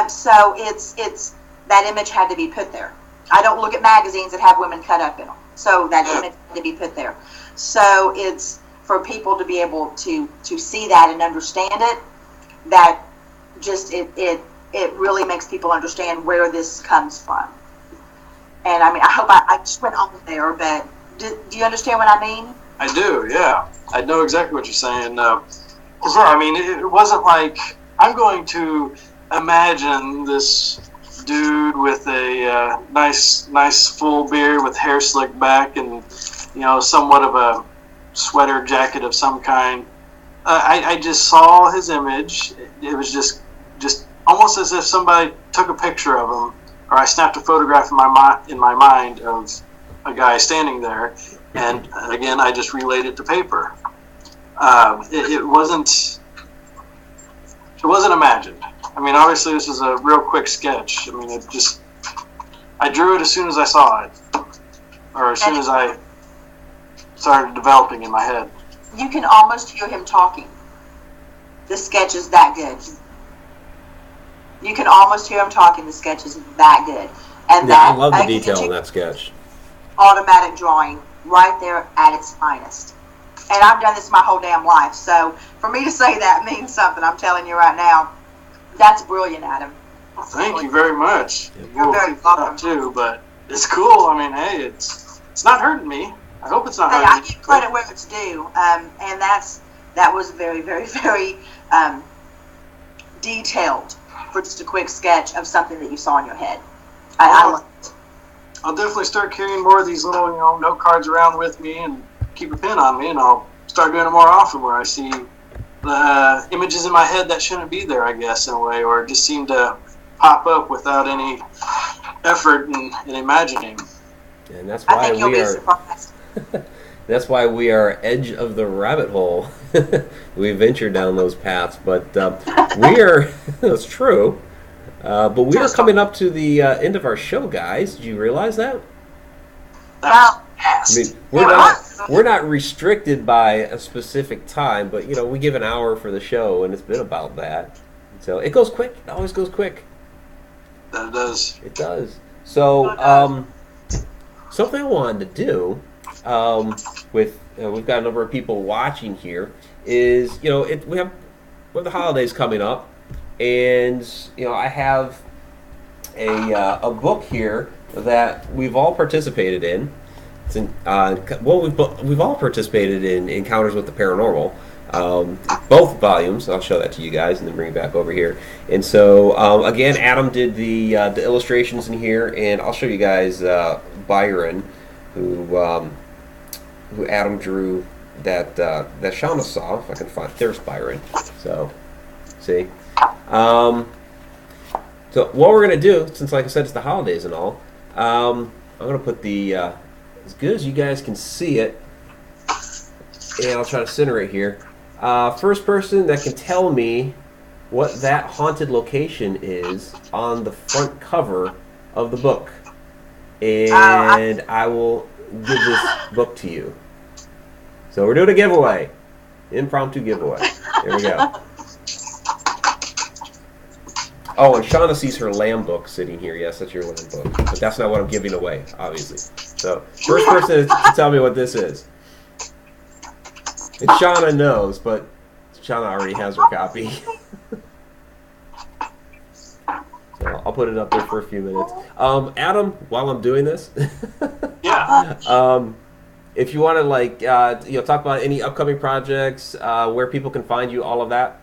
So it's that image had to be put there. I don't look at magazines that have women cut up in them, so that image had to be put there. So it's for people to be able to see that and understand it. That just it really makes people understand where this comes from. And I mean, I hope I just went on there, but do you understand what I mean? I do, yeah. I know exactly what you're saying. I mean, it wasn't like I'm going to imagine this dude with a nice full beard with hair slicked back and somewhat of a sweater jacket of some kind. I just saw his image. It was just almost as if somebody took a picture of him, or I snapped a photograph in my mind of a guy standing there, and again I just relayed it to paper. It wasn't imagined. I mean, obviously this is a real quick sketch. I mean, I drew it as soon as I saw it, or as soon as I started developing in my head. You can almost hear him talking. The sketch is that good. You can almost hear him talking. The sketch is that good. And I love the detail in that sketch. Automatic drawing, right there at its finest. And I've done this my whole damn life, so for me to say that means something. I'm telling you right now. That's brilliant, Adam. Well, thank you very much. You're very welcome. Too, but it's cool. I mean, hey, it's not hurting me. I hope it's not hurting me. I give credit where it's due, and that was very, very, very detailed for just a quick sketch of something that you saw in your head. I love it. I'll definitely start carrying more of these little, note cards around with me and keep a pin on me, and I'll start doing it more often, where I see images in my head that shouldn't be there, I guess, in a way, or just seem to pop up without any effort in imagining. And that's why I think you'll be surprised. That's why we are edge of the rabbit hole. We venture down those paths, but we are. That's true. But we are coming up to the end of our show, guys. Did you realize that? Wow. I mean, we're not restricted by a specific time, but we give an hour for the show, and it's been about that. So it goes quick. It always goes quick. That does. It does. So something I wanted to do with we've got a number of people watching here is we have the holidays coming up, and I have a book here that we've all participated in. It's we've all participated in Encounters with the Paranormal, both volumes. I'll show that to you guys and then bring it back over here. And so again, Adam did the illustrations in here, and I'll show you guys Byron, who Adam drew that Shauna saw. If I can find, there's Byron. So see. So what we're gonna do, since like I said, it's the holidays and all, I'm gonna put the as good as you guys can see it, and I'll try to center it here. First person that can tell me what that haunted location is on the front cover of the book, and I will give this book to you. So we're doing a giveaway, impromptu giveaway. There we go. Oh, and Shauna sees her lamb book sitting here. Yes, that's your lamb book. But that's not what I'm giving away, obviously. So, first person to tell me what this is. And Shauna knows, but Shauna already has her copy. So, I'll put it up there for a few minutes. Adam, while I'm doing this, Yeah. if you want to talk about any upcoming projects, where people can find you, all of that.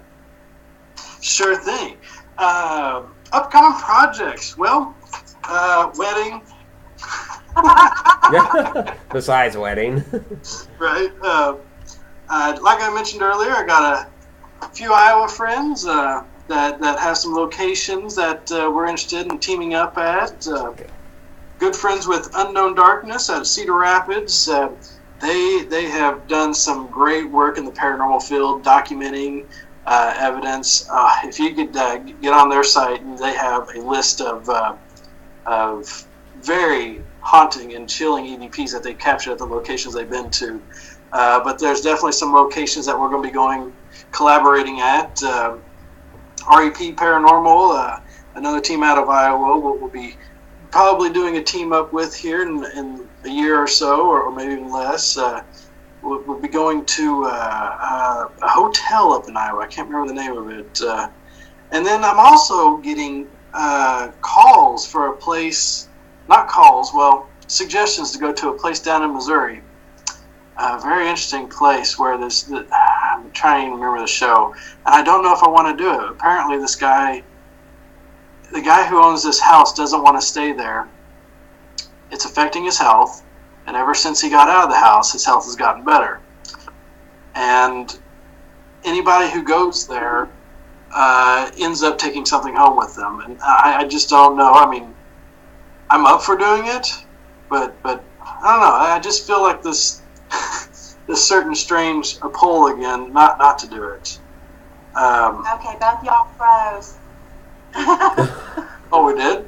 Sure thing. Upcoming projects. Well, wedding. Besides wedding. Right. Like I mentioned earlier, I got a few Iowa friends that have some locations that we're interested in teaming up at. Good friends with Unknown Darkness out of Cedar Rapids. They have done some great work in the paranormal field, documenting evidence. If you could get on their site, they have a list of very haunting and chilling EVPs that they've captured at the locations they've been to. But there's definitely some locations that we're going to be collaborating at. REP Paranormal, another team out of Iowa, we'll be probably doing a team up with here in a year or so, or maybe even less. We'll be going to a hotel up in Iowa. I can't remember the name of it. And then I'm also getting calls for a place, suggestions to go to a place down in Missouri. A very interesting place where I'm trying to remember the show, and I don't know if I want to do it. Apparently the guy who owns this house doesn't want to stay there. It's affecting his health, and ever since he got out of the house, his health has gotten better. And anybody who goes there ends up taking something home with them, and I just don't know. I mean, I'm up for doing it, but I don't know. I just feel like this certain strange pull again, not to do it. Okay, both y'all pros. Oh, we did?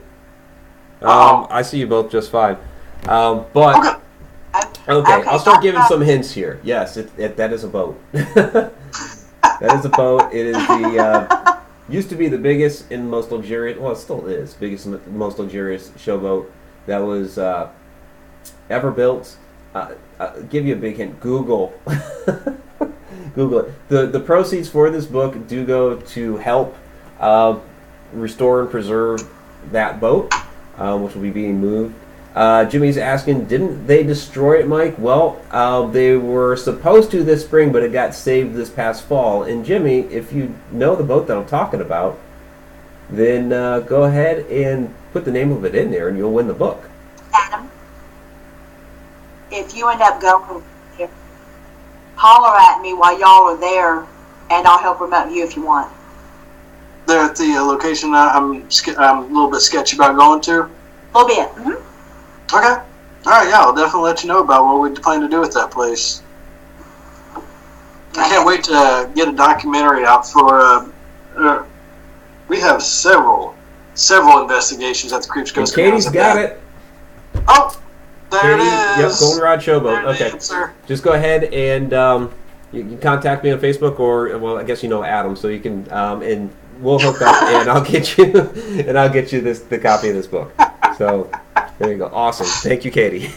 I see you both just fine. But okay, I'll start giving some hints here. Yes, that is a boat. That is a boat. It is the used to be the biggest and most luxurious. Well, it still is biggest and most luxurious showboat that was ever built. Give you a big hint. Google. Google it. The proceeds for this book do go to help restore and preserve that boat, which will be being moved. Jimmy's asking, didn't they destroy it, Mike? Well, they were supposed to this spring, but it got saved this past fall. And Jimmy, if you know the boat that I'm talking about, then go ahead and put the name of it in there, and you'll win the book. Adam, if you end up going there, holler at me while y'all are there, and I'll help remote you if you want. There at the location I'm a little bit sketchy about going to? A little bit. Mm-hmm. Okay. All right, yeah, I'll definitely let you know about what we plan to do at that place. I can't wait to get a documentary out for. We have several investigations at the Creeps Ghost. Katie's got it. Oh, there Katie, it yep, is. Goldenrod Showboat. There Okay, it is, sir. just go ahead and you can contact me on Facebook, or well, I guess you know Adam, so you can and we'll hook up, and I'll get you the copy of this book. So there you go. Awesome. Thank you, Katie. Yay,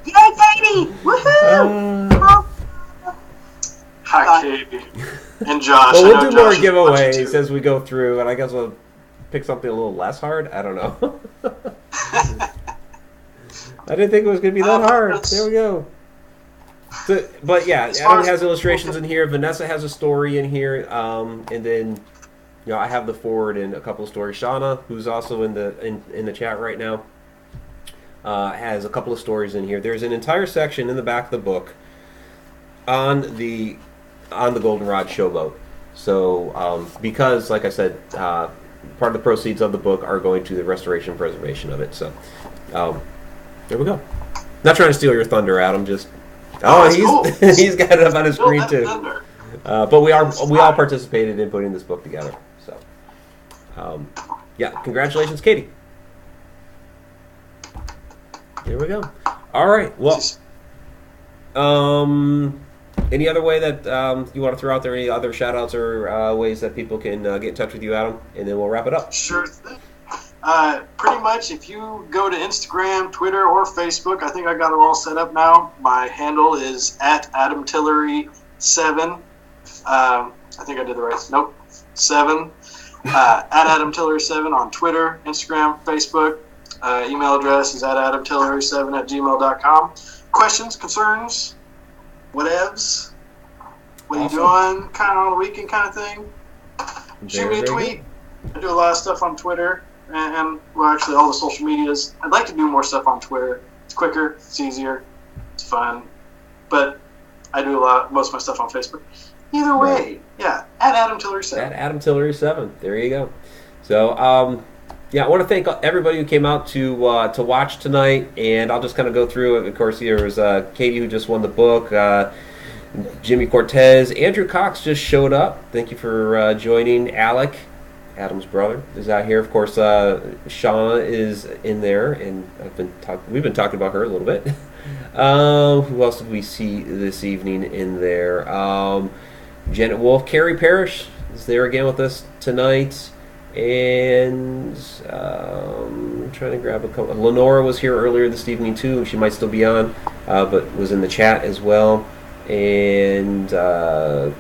Katie! Woohoo! Hi, Katie. And Josh. Well, we'll I know do more Josh is watching giveaways too. as we go through, and I guess we'll pick something a little less hard. I don't know. I didn't think it was going to be that hard. There we go. So, but yeah, Adam has illustrations in here. Vanessa has a story in here, and then I have the forward and a couple of stories. Shauna, who's also in the chat right now, has a couple of stories in here. There's an entire section in the back of the book on the Goldenrod Showboat. So because, like I said, part of the proceeds of the book are going to the restoration and preservation of it. So there we go. Not trying to steal your thunder, Adam. Just cool. He's got it up on his screen too. Thunder. But we all participated in putting this book together. So yeah, congratulations, Katie. There we go. All right. Well, any other way that you want to throw out there? Any other shout-outs or ways that people can get in touch with you, Adam? And then we'll wrap it up. Sure thing. Pretty much, if you go to Instagram, Twitter, or Facebook, I think I got it all set up now. My handle is at AdamTillery7. I think I did the right. Nope, 7. At AdamTillery7 on Twitter, Instagram, Facebook. Email address is at AdamTillery7@gmail.com. Questions, concerns, whatevs? What are you doing? Kind of on the weekend, kind of thing. Shoot me a tweet. I do a lot of stuff on Twitter. And well, actually, all the social medias. I'd like to do more stuff on Twitter. It's quicker, it's easier, it's fun. But I do most of my stuff on Facebook. Either way, yeah, at AdamTillery7. At AdamTillery7. There you go. So, yeah, I want to thank everybody who came out to watch tonight. And I'll just kind of go through. Of course, there was Katie, who just won the book. Jimmy Cortez. Andrew Cox just showed up. Thank you for joining. Alec, Adam's brother, is out here. Of course, Shauna is in there, and we've been talking about her a little bit. Who else did we see this evening in there? Janet Wolf, Carrie Parrish is there again with us tonight, and I'm trying to grab a couple. Lenora was here earlier this evening too. She might still be on, but was in the chat as well. And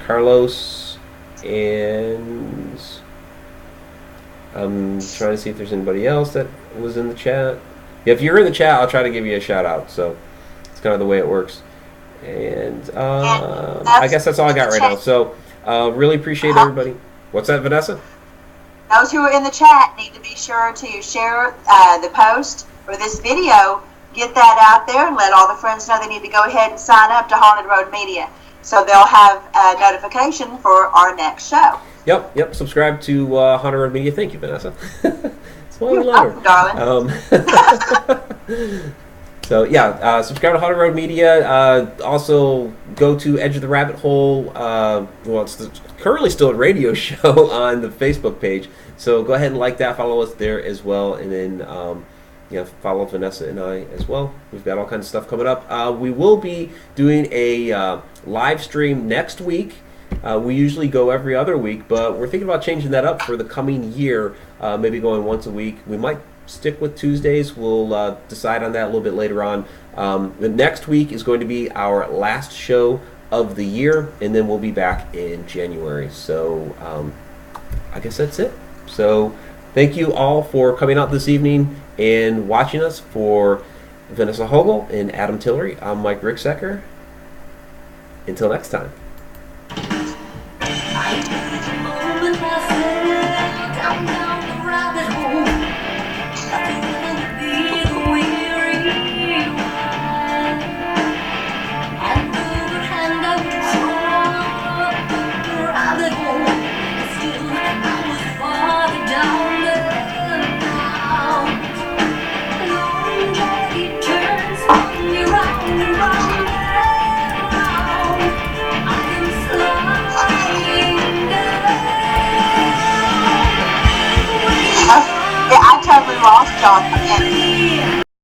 Carlos, and I'm trying to see if there's anybody else that was in the chat. Yeah, if you're in the chat, I'll try to give you a shout out. So it's kind of the way it works. And I guess that's all I got right now. So really appreciate everybody. What's that, Vanessa? Those who are in the chat need to be sure to share the post for this video. Get that out there and let all the friends know they need to go ahead and sign up to Haunted Road Media, so they'll have a notification for our next show. Yep. Subscribe to Haunted Road Media. Thank you, Vanessa. It's why we love her, darling. So yeah, subscribe to Haunted Road Media. Also, go to Edge of the Rabbit Hole. Well, it's currently still a radio show on the Facebook page. So go ahead and like that. Follow us there as well, and then follow Vanessa and I as well. We've got all kinds of stuff coming up. We will be doing a live stream next week. We usually go every other week, but we're thinking about changing that up for the coming year, maybe going once a week. We might stick with Tuesdays. We'll decide on that a little bit later on. The next week is going to be our last show of the year, and then we'll be back in January. So I guess that's it. So thank you all for coming out this evening and watching us. For Vanessa Hogle and Adam Tillery, I'm Mike Ricksecker. Until next time. John.